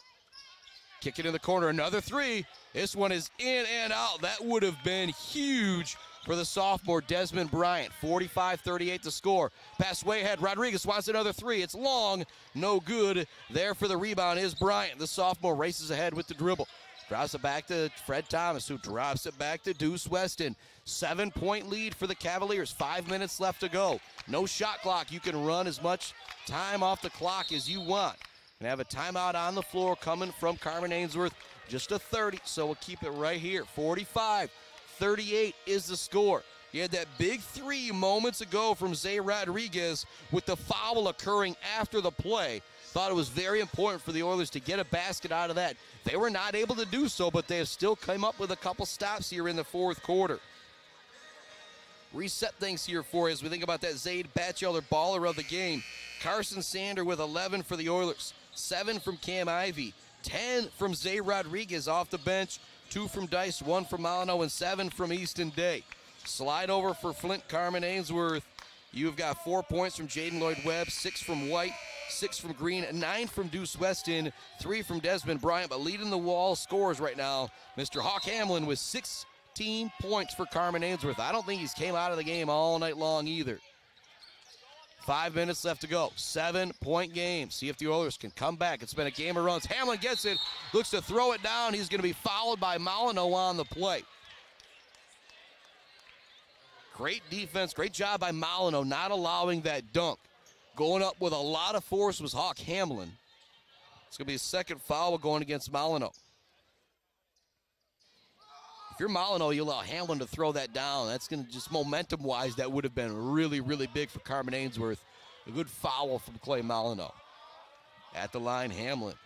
Kick it in the corner. Another three. This one is in and out. That would have been huge for the sophomore Desmond Bryant. 45-38 to score. Pass way ahead. Rodriguez wants another three. It's long. No good. There for the rebound is Bryant. The sophomore races ahead with the dribble. Drops it back to Fred Thomas, who drops it back to Deuce Weston. 7-point lead for the Cavaliers. 5 minutes left to go. No shot clock. You can run as much time off the clock as you want. And have a timeout on the floor coming from Carman Ainsworth. Just a 30, so we'll keep it right here. 45-38 is the score. You had that big three moments ago from Zay Rodriguez with the foul occurring after the play. Thought it was very important for the Oilers to get a basket out of that. They were not able to do so, but they have still come up with a couple stops here in the fourth quarter. Reset things here for you as we think about that Zaid Batchelder baller of the game. Carson Sander with 11 for the Oilers. 7 from Cam Ivey. 10 from Zay Rodriguez off the bench, 2 from Dice, 1 from Molyneux, and 7 from Easton Day. Slide over for Flint Carman Ainsworth. You've got 4 points from Jaden Lloyd-Webb, 6 from White, 6 from Green, 9 from Deuce Weston, 3 from Desmond Bryant, but leading the wall scores right now, Mr. Hawk Hamlin with 16 points for Carman Ainsworth. I don't think he's came out of the game all night long either. 5 minutes left to go. 7-point game. See if the Oilers can come back. It's been a game of runs. Hamlin gets it, looks to throw it down. He's going to be fouled by Molyneux on the play. Great defense, great job by Molyneux not allowing that dunk. Going up with a lot of force was Hawk Hamlin. It's going to be a second foul going against Molyneux. If you're Molyneux, you allow Hamlin to throw that down. That's going to just momentum-wise, that would have been really, really big for Carman Ainsworth. A good foul from Clay Molyneux. At the line, Hamlin.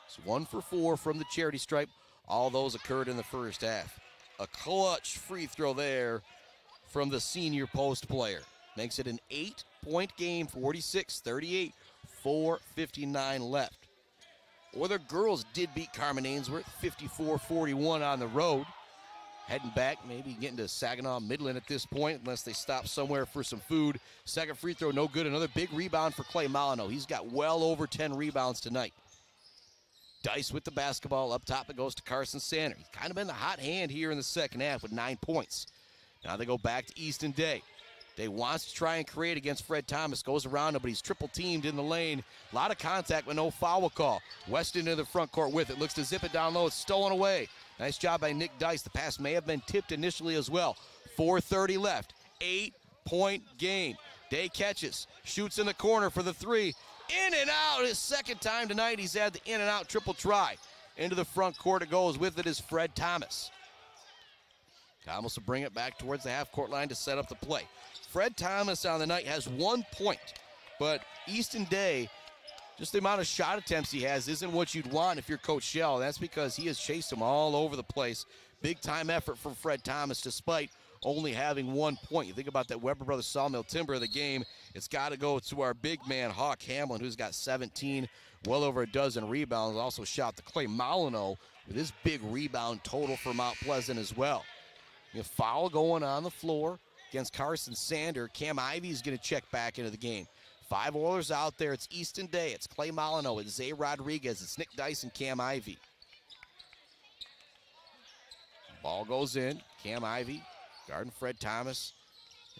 It's 1 for 4 from the charity stripe. All those occurred in the first half. A clutch free throw there from the senior post player. Makes it an 8-point game, 46-38, 4:59 left. Oiler girls did beat Carman Ainsworth, 54-41 on the road. Heading back, maybe getting to Saginaw Midland at this point, unless they stop somewhere for some food. Second free throw, no good. Another big rebound for Clay Molyneux. He's got well over 10 rebounds tonight. Dice with the basketball. Up top, it goes to Carson Sander. He's kind of been the hot hand here in the second half with 9 points. Now they go back to Easton Day. Day wants to try and create against Fred Thomas. Goes around him, but he's triple teamed in the lane. A lot of contact, but no foul call. Weston into the front court with it. Looks to zip it down low. It's stolen away. Nice job by Nick Dice. The pass may have been tipped initially as well. 4:30 left. 8-point game. Day catches. Shoots in the corner for the 3. In and out. His second time tonight. He's had the in and out triple try. Into the front court it goes. With it is Fred Thomas. Thomas will bring it back towards the half-court line to set up the play. Fred Thomas on the night has 1 point, but Easton Day, just the amount of shot attempts he has isn't what you'd want if you're Coach Shell. That's because he has chased them all over the place. Big-time effort from Fred Thomas despite only having 1 point. You think about that Weber Brothers Sawmill timber of the game, it's got to go to our big man, Hawk Hamlin, who's got 17, well over a dozen rebounds. Also shot to Clay Molyneux with his big rebound total for Mount Pleasant as well. You have foul going on the floor against Carson Sander. Cam Ivey is going to check back into the game. 5 Oilers out there. It's Easton Day. It's Clay Molyneux. It's Zay Rodriguez. It's Nick Dice and Cam Ivey. Ball goes in. Cam Ivey guarding Fred Thomas.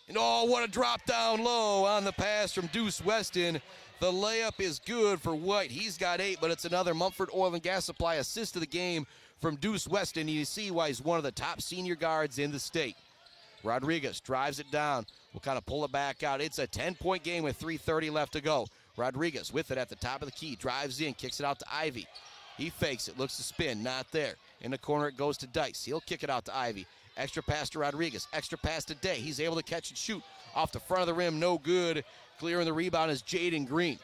And oh, what a drop down low on the pass from Deuce Weston. The layup is good for White. He's got 8, but it's another Mumford Oil and Gas Supply assist of the game from Deuce Weston. You see why he's one of the top senior guards in the state. Rodriguez drives it down. We'll kind of pull it back out. It's a 10-point game with 3:30 left to go. Rodriguez with it at the top of the key. Drives in, kicks it out to Ivy. He fakes it, looks to spin, not there. In the corner it goes to Dice. He'll kick it out to Ivy. Extra pass to Rodriguez. Extra pass to Day. He's able to catch and shoot off the front of the rim. No good. Clearing the rebound is Jaden Green.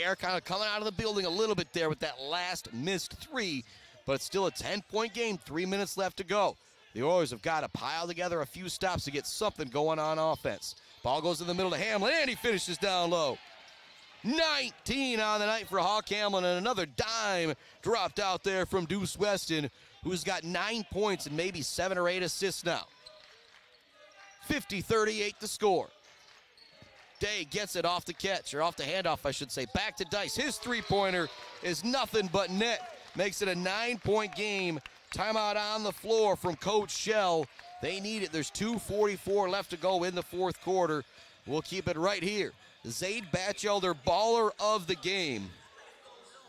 Air kind of coming out of the building a little bit there with that last missed 3. But it's still a 10-point game. 3 minutes left to go. The Oilers have got to pile together a few stops to get something going on offense. Ball goes in the middle to Hamlin, and he finishes down low. 19 on the night for Hawk Hamlin, and another dime dropped out there from Deuce Weston, who's got 9 points and maybe 7 or 8 assists now. 50-38 the score. Day gets it off the catch, or off the handoff, I should say. Back to Dice. His three-pointer is nothing but net. Makes it a 9-point game. Timeout on the floor from Coach Shell. They need it. There's 2:44 left to go in the fourth quarter. We'll keep it right here. Zaid Batchelder, baller of the game.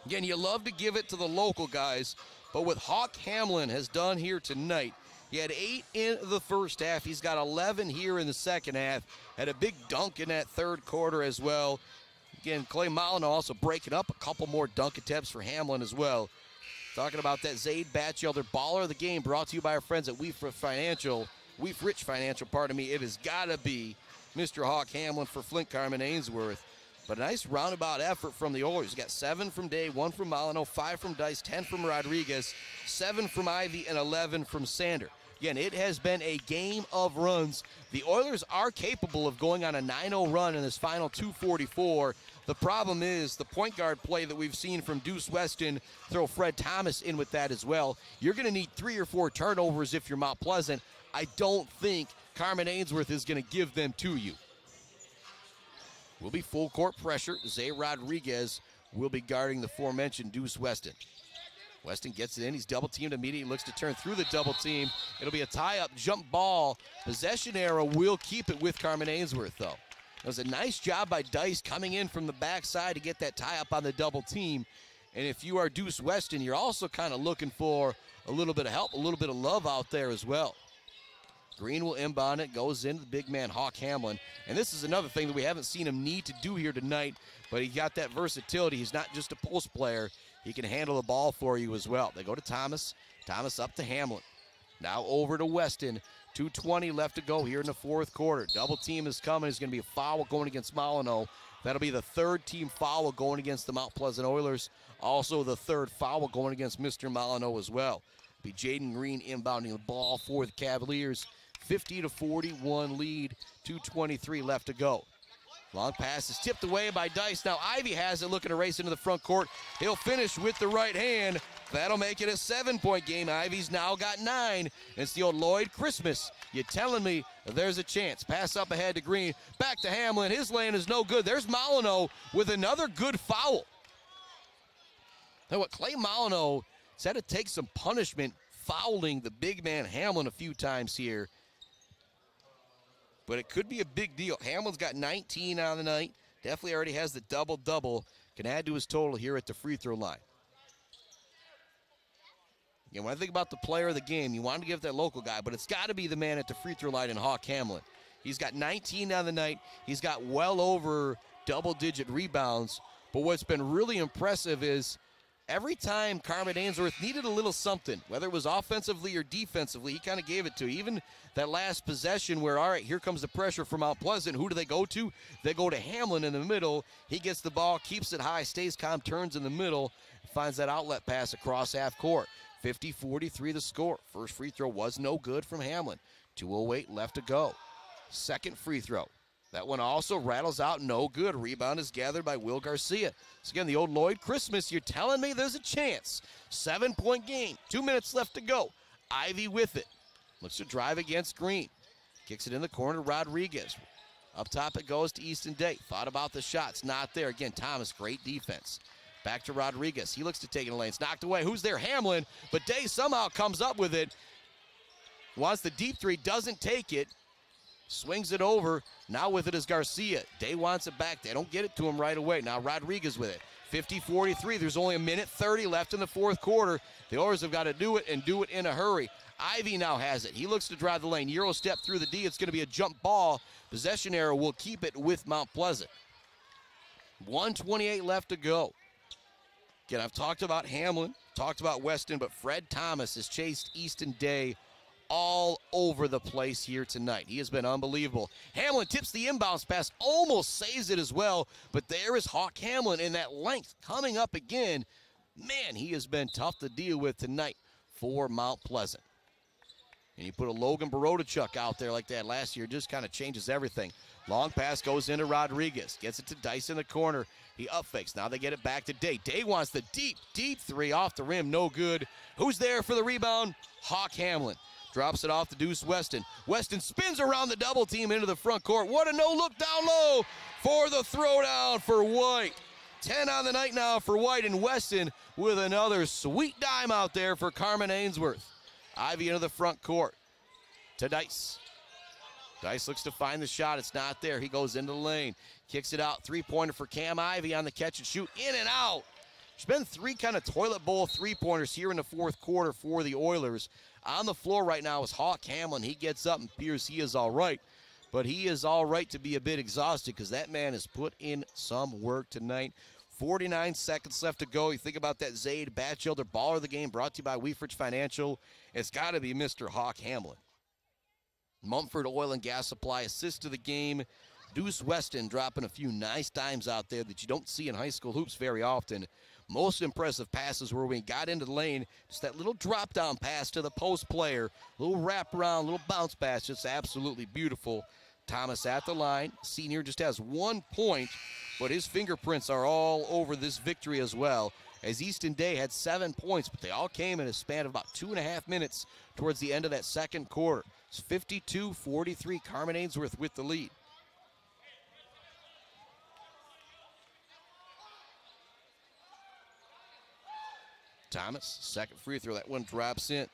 Again, you love to give it to the local guys, but what Hawk Hamlin has done here tonight, he had 8 in the first half. He's got 11 here in the second half. Had a big dunk in that third quarter as well. Again, Clay Molyneux also breaking up a couple more dunk attempts for Hamlin as well. Talking about that Zaid Batchelder, baller of the game, brought to you by our friends at Weef Rich Financial. It has got to be Mr. Hawk Hamlin for Flint Carman Ainsworth. But a nice roundabout effort from the Oilers. You got 7 from Day, 1 from Molyneux, 5 from Dice, 10 from Rodriguez, 7 from Ivy, and 11 from Sander. Again, it has been a game of runs. The Oilers are capable of going on a 9-0 run in this final 2:44. The problem is the point guard play that we've seen from Deuce Weston. Throw Fred Thomas in with that as well. You're going to need 3 or 4 turnovers if you're Mount Pleasant. I don't think Carman Ainsworth is going to give them to you. Will be full court pressure. Zay Rodriguez will be guarding the aforementioned Deuce Weston. Weston gets it in. He's double-teamed immediately. Looks to turn through the double-team. It'll be a tie-up jump ball. Possession arrow will keep it with Carman Ainsworth, though. It was a nice job by Dice coming in from the backside to get that tie-up on the double-team. And if you are Deuce Weston, you're also kind of looking for a little bit of help, a little bit of love out there as well. Green will inbound it, goes into the big man, Hawk Hamlin. And this is another thing that we haven't seen him need to do here tonight, but he got that versatility. He's not just a post player. He can handle the ball for you as well. They go to Thomas. Thomas up to Hamlin. Now over to Weston. 2:20 left to go here in the fourth quarter. Double team is coming. It's going to be a foul going against Molyneux. That'll be the third team foul going against the Mount Pleasant Oilers. Also the third foul going against Mr. Molyneux as well. It'll be Jaden Green inbounding the ball for the Cavaliers. 50-41 lead, 2:23 left to go. Long pass is tipped away by Dice. Now Ivy has it, looking to race into the front court. He'll finish with the right hand. That'll make it a 7-point game. Ivy's now got 9. It's the old Lloyd Christmas. You telling me there's a chance. Pass up ahead to Green. Back to Hamlin. His lane is no good. There's Molyneux with another good foul. Now what, Clay Molyneux has had to take some punishment fouling the big man Hamlin a few times here. But it could be a big deal. Hamlin's got 19 on the night. Definitely already has the double-double. Can add to his total here at the free throw line. Again, when I think about the player of the game, you want to give that local guy, but it's got to be the man at the free throw line in Hawk Hamlin. He's got 19 on the night. He's got well over double-digit rebounds. But what's been really impressive is every time Carman Ainsworth needed a little something, whether it was offensively or defensively, he kind of gave it to. Even that last possession where, all right, here comes the pressure from Mount Pleasant. Who do they go to? They go to Hamlin in the middle. He gets the ball, keeps it high, stays calm, turns in the middle, finds that outlet pass across half court. 50-43 the score. First free throw was no good from Hamlin. 2:08 left to go. Second free throw. That one also rattles out, no good. Rebound is gathered by Will Garcia. So again, the old Lloyd Christmas, you're telling me there's a chance. 7-point game, 2 minutes left to go. Ivy with it. Looks to drive against Green. Kicks it in the corner, Rodriguez. Up top it goes to Easton Day. Thought about the shots, not there. Again, Thomas, great defense. Back to Rodriguez. He looks to take it in the lane. It's knocked away. Who's there? Hamlin. But Day somehow comes up with it. Wants the deep three, doesn't take it. Swings it over. Now with it is Garcia. Day wants it back. They don't get it to him right away. Now Rodriguez with it. 50-43. There's only 1:30 left in the fourth quarter. The Oilers have got to do it and do it in a hurry. Ivy now has it. He looks to drive the lane. Euro step through the D. It's going to be a jump ball. Possession arrow will keep it with Mount Pleasant. 1:28 left to go. Again, I've talked about Hamlin, talked about Weston, but Fred Thomas has chased Easton Day all over the place here tonight. He has been unbelievable. Hamlin tips the inbounds pass, almost saves it as well, but there is Hawk Hamlin in that length coming up again. Man, he has been tough to deal with tonight for Mount Pleasant. And you put a Logan Barodachuk out there like that last year, just kind of changes everything. Long pass goes into Rodriguez. Gets it to Dice in the corner. He up fakes. Now they get it back to Day. Day wants the deep, deep three off the rim. No good. Who's there for the rebound? Hawk Hamlin. Drops it off to Deuce Weston. Weston spins around the double team into the front court. What a no-look down low for the throwdown for White. 10 on the night now for White, and Weston with another sweet dime out there for Carman Ainsworth. Ivy into the front court to Dice. Dice looks to find the shot. It's not there. He goes into the lane. Kicks it out. Three-pointer for Cam Ivy on the catch and shoot. In and out. There's been 3 kind of toilet bowl three-pointers here in the fourth quarter for the Oilers. On the floor right now is Hawk Hamlin. He gets up and appears he is all right. But he is all right to be a bit exhausted because that man has put in some work tonight. 49 seconds left to go. You think about that Zaid Batchelder baller of the game brought to you by Weefridge Financial. It's got to be Mr. Hawk Hamlin. Mumford Oil and Gas Supply assist to the game. Deuce Weston dropping a few nice dimes out there that you don't see in high school hoops very often. Most impressive passes were when he got into the lane, just that little drop-down pass to the post player, little wrap-around, little bounce pass, just absolutely beautiful. Thomas at the line. Senior just has 1 point, but his fingerprints are all over this victory as well, as Easton Day had 7 points, but they all came in a span of about 2.5 minutes towards the end of that second quarter. It's 52-43, Carman Ainsworth with the lead. Thomas, second free throw. That one drops in.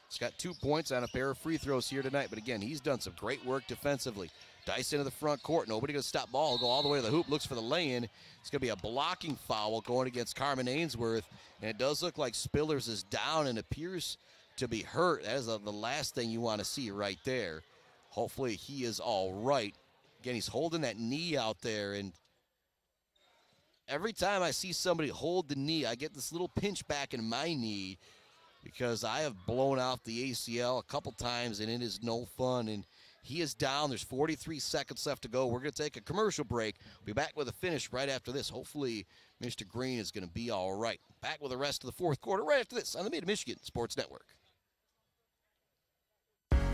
He's got 2 points on a pair of free throws here tonight, but again, he's done some great work defensively. Dice into the front court. Nobody going to stop ball. Go all the way to the hoop. Looks for the lay-in. It's going to be a blocking foul going against Carman Ainsworth, and it does look like Spillers is down and appears to be hurt. That is the last thing you want to see right there. Hopefully he is all right. Again, he's holding that knee out there, and every time I see somebody hold the knee, I get this little pinch back in my knee because I have blown out the ACL a couple times, and it is no fun. And he is down. There's 43 seconds left to go. We're going to take a commercial break. We'll be back with a finish right after this. Hopefully, Mr. Green is going to be all right. Back with the rest of the fourth quarter right after this on the Mid-Michigan Sports Network.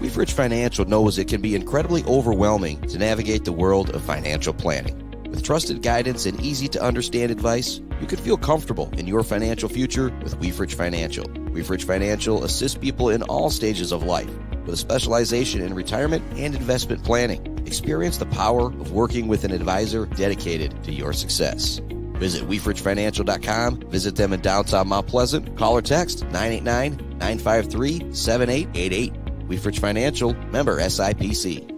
Weefridge Financial knows it can be incredibly overwhelming to navigate the world of financial planning. With trusted guidance and easy-to-understand advice, you can feel comfortable in your financial future with Weefridge Financial. Weefridge Financial assists people in all stages of life with a specialization in retirement and investment planning. Experience the power of working with an advisor dedicated to your success. Visit WeefridgeFinancial.com. Visit them in downtown Mount Pleasant. Call or text 989-953-7888. Weefridge Financial, member SIPC.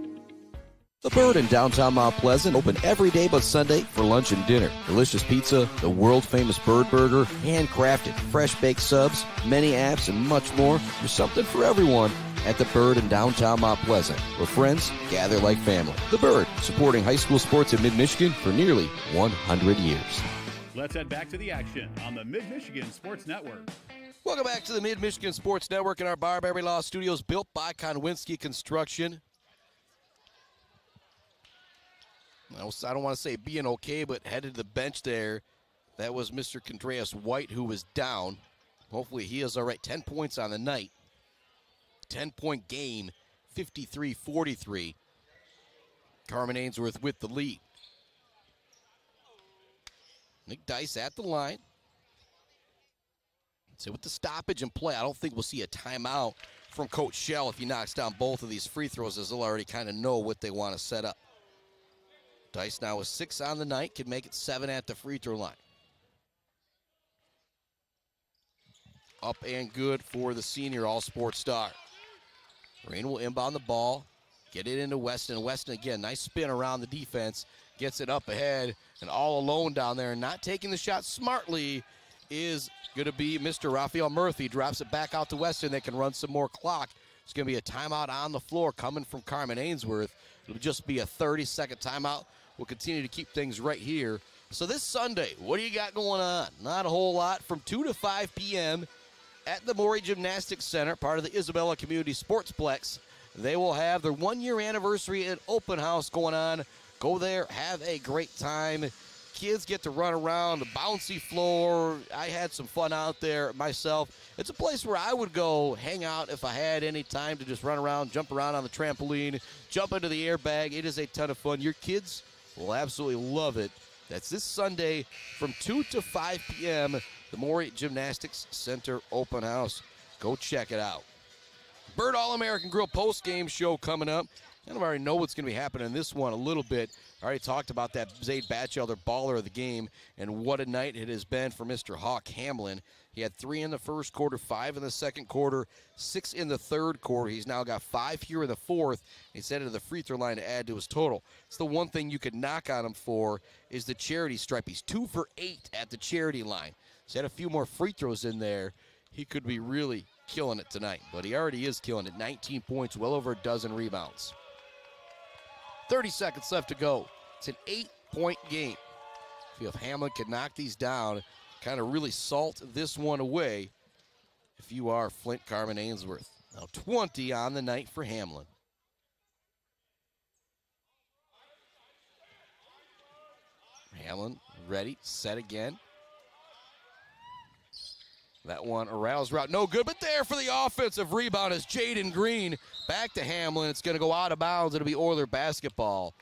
The Bird in downtown Mount Pleasant, open every day but Sunday for lunch and dinner. Delicious pizza, the world-famous Bird Burger, handcrafted, fresh-baked subs, many apps, and much more. There's something for everyone at The Bird in downtown Mount Pleasant, where friends gather like family. The Bird, supporting high school sports in Mid-Michigan for nearly 100 years. Let's head back to the action on the Mid-Michigan Sports Network. Welcome back to the Mid-Michigan Sports Network in our Barberry Law Studios, built by Konwinski Construction. I don't want to say being okay, but headed to the bench there. That was Mr. Condreas White, who was down. Hopefully he is all right. 10 points on the night. 10-point game, 53-43. Carman Ainsworth with the lead. Nick Dice at the line. So with the stoppage in play, I don't think we'll see a timeout from Coach Shell if he knocks down both of these free throws, as they'll already kind of know what they want to set up. Dice now with 6 on the night, can make it 7 at the free throw line. Up and good for the senior all-sport star. Rain will inbound the ball, get it into Weston. Weston again, nice spin around the defense, gets it up ahead, and all alone down there, and not taking the shot smartly is going to be Mr. Raphael Murphy. Drops it back out to Weston. They can run some more clock. It's going to be a timeout on the floor coming from Carman Ainsworth. It'll just be a 30-second timeout. We'll continue to keep things right here. So this Sunday, what do you got going on? Not a whole lot. From 2 to 5 p.m. at the Morey Gymnastics Center, part of the Isabella Community Sportsplex. They will have their 1-year anniversary and open house going on. Go there, have a great time. Kids get to run around the bouncy floor. I had some fun out there myself. It's a place where I would go hang out if I had any time to just run around, jump around on the trampoline, jump into the airbag. It is a ton of fun. Your kids will absolutely love it. That's this Sunday from 2 to 5 p.m., the Morey Gymnastics Center open house. Go check it out. Bird All-American Grill post-game show coming up. I already know what's going to be happening in this one a little bit. I already talked about that Zaid Batchelder baller of the game, and what a night it has been for Mr. Hawk Hamlin. He had 3 in the first quarter, 5 in the second quarter, 6 in the third quarter. He's now got 5 here in the fourth. He's headed to the free throw line to add to his total. It's the one thing you could knock on him for is the charity stripe. He's 2 for 8 at the charity line. He's had a few more free throws in there. He could be really killing it tonight, but he already is killing it. 19 points, well over a dozen rebounds. 30 seconds left to go. It's an 8-point game. If Hamlin could knock these down, kind of really salt this one away if you are Flint Carman Ainsworth. Now 20 on the night for Hamlin. Hamlin ready, set again. That one aroused route, no good, but there for the offensive rebound is Jaden Green. Back to Hamlin. It's going to go out of bounds. It'll be Oiler basketball.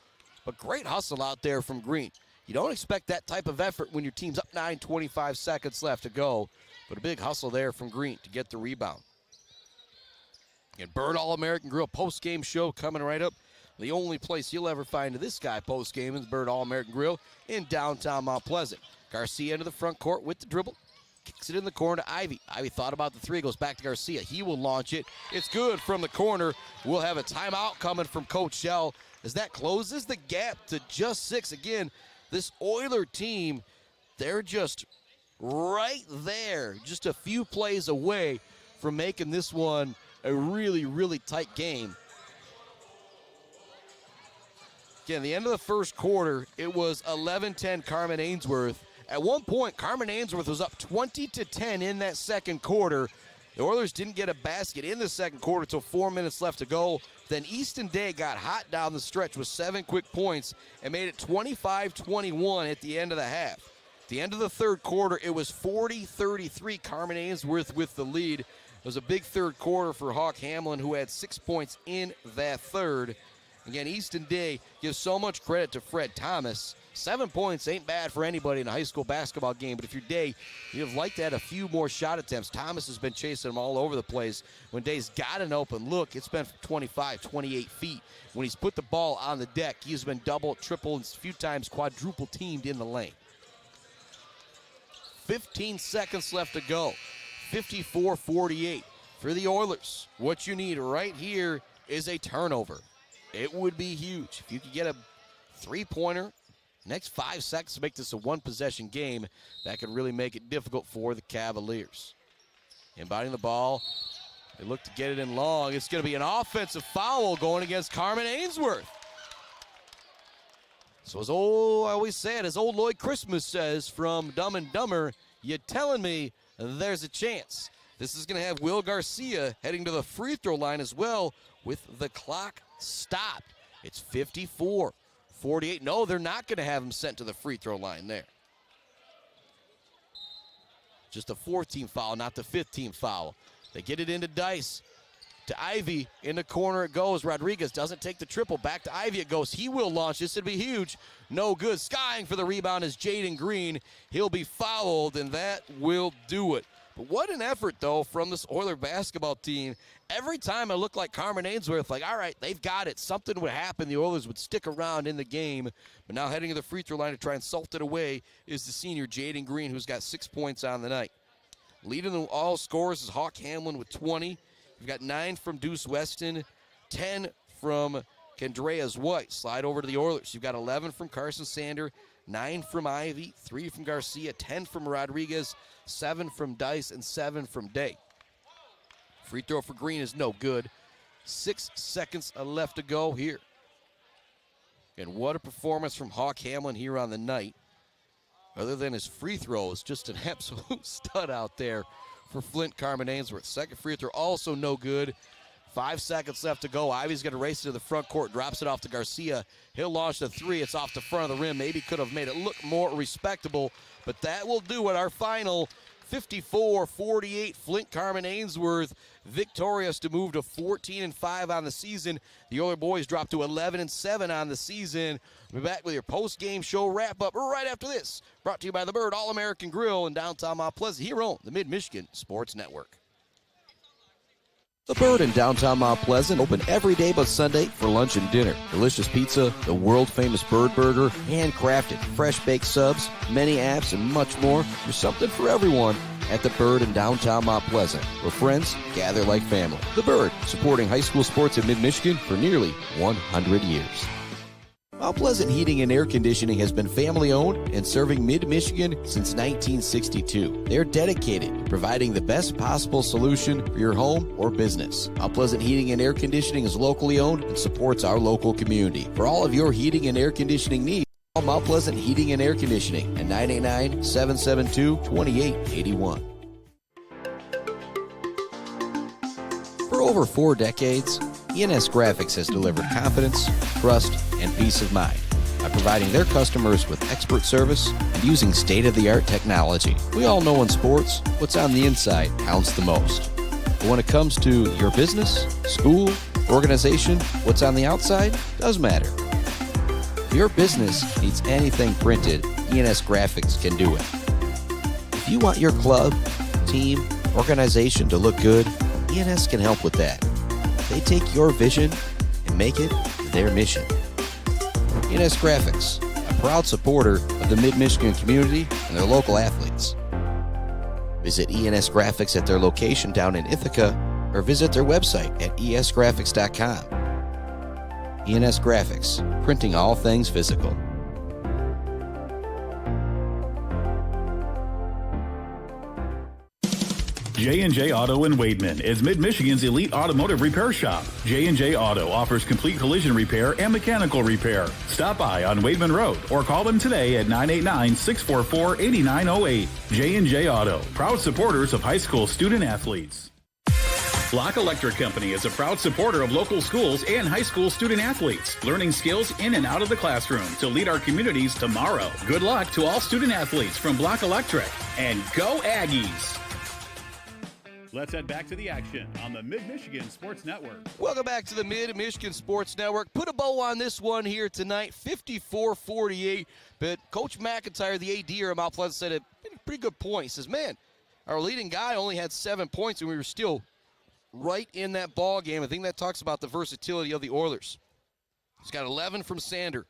But great hustle out there from Green. You don't expect that type of effort when your team's up 9, 25 seconds left to go. But a big hustle there from Green to get the rebound. And Bird All-American Grill post-game show coming right up. The only place you'll ever find this guy post-game is Bird All-American Grill in downtown Mount Pleasant. Garcia into the front court with the dribble. Kicks it in the corner to Ivy. Ivy thought about the three, goes back to Garcia. He will launch it. It's good from the corner. We'll have a timeout coming from Coach Shell as that closes the gap to just 6. Again, this Oiler team, they're just right there, just a few plays away from making this one a really, really tight game. Again, the end of the first quarter, it was 11-10 Carman Ainsworth. At one point, Carman Ainsworth was up 20-10 in that second quarter. The Oilers didn't get a basket in the second quarter until 4 minutes left to go. Then Easton Day got hot down the stretch with 7 quick points and made it 25-21 at the end of the half. At the end of the third quarter, it was 40-33, Carman Ainsworth with the lead. It was a big third quarter for Hawk Hamlin, who had 6 points in that third. Again, Easton Day gives so much credit to Fred Thomas. 7 points ain't bad for anybody in a high school basketball game, but if you're Day, you'd have liked to have a few more shot attempts. Thomas has been chasing them all over the place. When Day's got an open look, it's been from 25, 28 feet. When he's put the ball on the deck, he's been double, triple, and a few times quadruple teamed in the lane. 15 seconds left to go. 54-48 for the Oilers. What you need right here is a turnover. It would be huge. If you could get a three-pointer, next 5 seconds to make this a one-possession game, that could really make it difficult for the Cavaliers. Inbounding the ball. They look to get it in long. It's going to be an offensive foul going against Carman Ainsworth. So as I always said, as old Lloyd Christmas says from Dumb and Dumber, you telling me there's a chance. This is going to have Will Garcia heading to the free throw line as well with the clock stopped. It's 54-48. No, they're not going to have him sent to the free throw line there. Just a 4-team foul, not the 5th-team foul. They get it into Dice. To Ivy. In the corner it goes. Rodriguez doesn't take the triple. Back to Ivy it goes. He will launch. This would be huge. No good. Skying for the rebound is Jaden Green. He'll be fouled, and that will do it. But what an effort, though, from this Oiler basketball team. Every time I look like Carman Ainsworth, like, all right, they've got it. Something would happen. The Oilers would stick around in the game. But now heading to the free throw line to try and salt it away is the senior Jaden Green, who's got 6 points on the night. Leading the all scorers is Hawk Hamlin with 20. You've got 9 from Deuce Weston, 10 from Kendreas White. Slide over to the Oilers. You've got 11 from Carson Sander, 9 from Ivy, 3 from Garcia, 10 from Rodriguez, 7 from Dice, and 7 from Day. Free throw for Green is no good. 6 seconds left to go here. And what a performance from Hawk Hamlin here on the night. Other than his free throws, just an absolute stud out there for Flint Carman Ainsworth. Second free throw also no good. 5 seconds left to go. Ivy's going to race to the front court, drops it off to Garcia. He'll launch the three. It's off the front of the rim. Maybe could have made it look more respectable, but that will do it. Our final 54-48, Flint Carman Ainsworth victorious to move to 14-5 on the season. The Oiler boys drop to 11-7 on the season. We'll be back with your post-game show wrap-up right after this. Brought to you by the Bird All-American Grill in downtown Mount Pleasant, here on the Mid-Michigan Sports Network. The Bird in downtown Mount Pleasant, open every day but Sunday for lunch and dinner. Delicious pizza, the world-famous Bird Burger, handcrafted, fresh-baked subs, many apps, and much more. There's something for everyone at the Bird in downtown Mount Pleasant, where friends gather like family. The Bird, supporting high school sports in mid-Michigan for nearly 100 years. Mount Pleasant Heating and Air Conditioning has been family-owned and serving mid-Michigan since 1962. They're dedicated to providing the best possible solution for your home or business. Mount Pleasant Heating and Air Conditioning is locally owned and supports our local community. For all of your heating and air conditioning needs, call Mount Pleasant Heating and Air Conditioning at 989-772-2881. For over 4 decades, ENS Graphics has delivered confidence, trust, and peace of mind. by providing their customers with expert service and using state-of-the-art technology. We all know in sports, what's on the inside counts the most. But when it comes to your business, school, organization, what's on the outside does matter. If your business needs anything printed, E&S Graphics can do it. If you want your club, team, organization to look good, E&S can help with that. They take your vision and make it their mission. E&S Graphics, a proud supporter of the Mid-Michigan community and their local athletes. Visit E&S Graphics at their location down in Ithaca or visit their website at esgraphics.com. E&S Graphics, printing all things physical. J&J Auto in Wademan is Mid-Michigan's elite automotive repair shop. J&J Auto offers complete collision repair and mechanical repair. Stop by on Wademan Road or call them today at 989-644-8908. J&J Auto, proud supporters of high school student athletes. Block Electric Company is a proud supporter of local schools and high school student athletes, learning skills in and out of the classroom to lead our communities tomorrow. Good luck to all student athletes from Block Electric, and go Aggies! Let's head back to the action on the Mid-Michigan Sports Network. Welcome back to the Mid-Michigan Sports Network. Put a bow on this one here tonight, 54-48. But Coach McIntyre, the AD here at Mount Pleasant, said a pretty good point. He says, man, our leading guy only had 7 points, and we were still right in that ball game. I think that talks about the versatility of the Oilers. He's got 11 from Sander,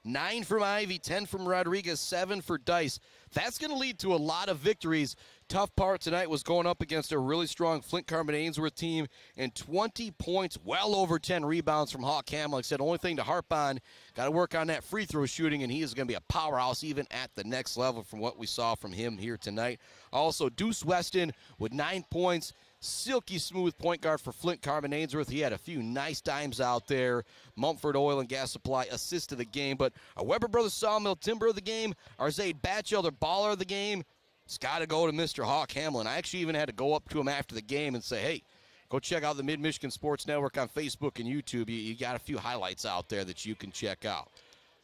9 from Ivy, 10 from Rodriguez, 7 for Dice. That's going to lead to a lot of victories. Tough part tonight was going up against a really strong Flint Carman Ainsworth team, and 20 points, well over 10 rebounds from Hawk Hamill. Like I said, only thing to harp on, got to work on that free throw shooting, and he is going to be a powerhouse even at the next level from what we saw from him here tonight. Also, Deuce Weston with 9 points. Silky smooth point guard for Flint Carman Ainsworth. He had a few nice dimes out there. Mumford Oil and Gas Supply assist of the game. But our Weber Brothers Sawmill Timber of the game, our Zaid Batchelder Baller of the game, it's got to go to Mr. Hawk Hamlin. I actually even had to go up to him after the game and say, hey, go check out the Mid-Michigan Sports Network on Facebook and YouTube. You got a few highlights out there that you can check out.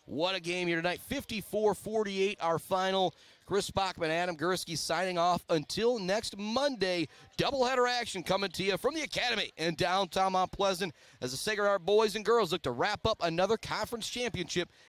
What a game here tonight. 54-48 our final. Chris Bachman, Adam Gursky signing off until next Monday. Doubleheader action coming to you from the Academy in downtown Mount Pleasant as the Sacred Heart boys and girls look to wrap up another conference championship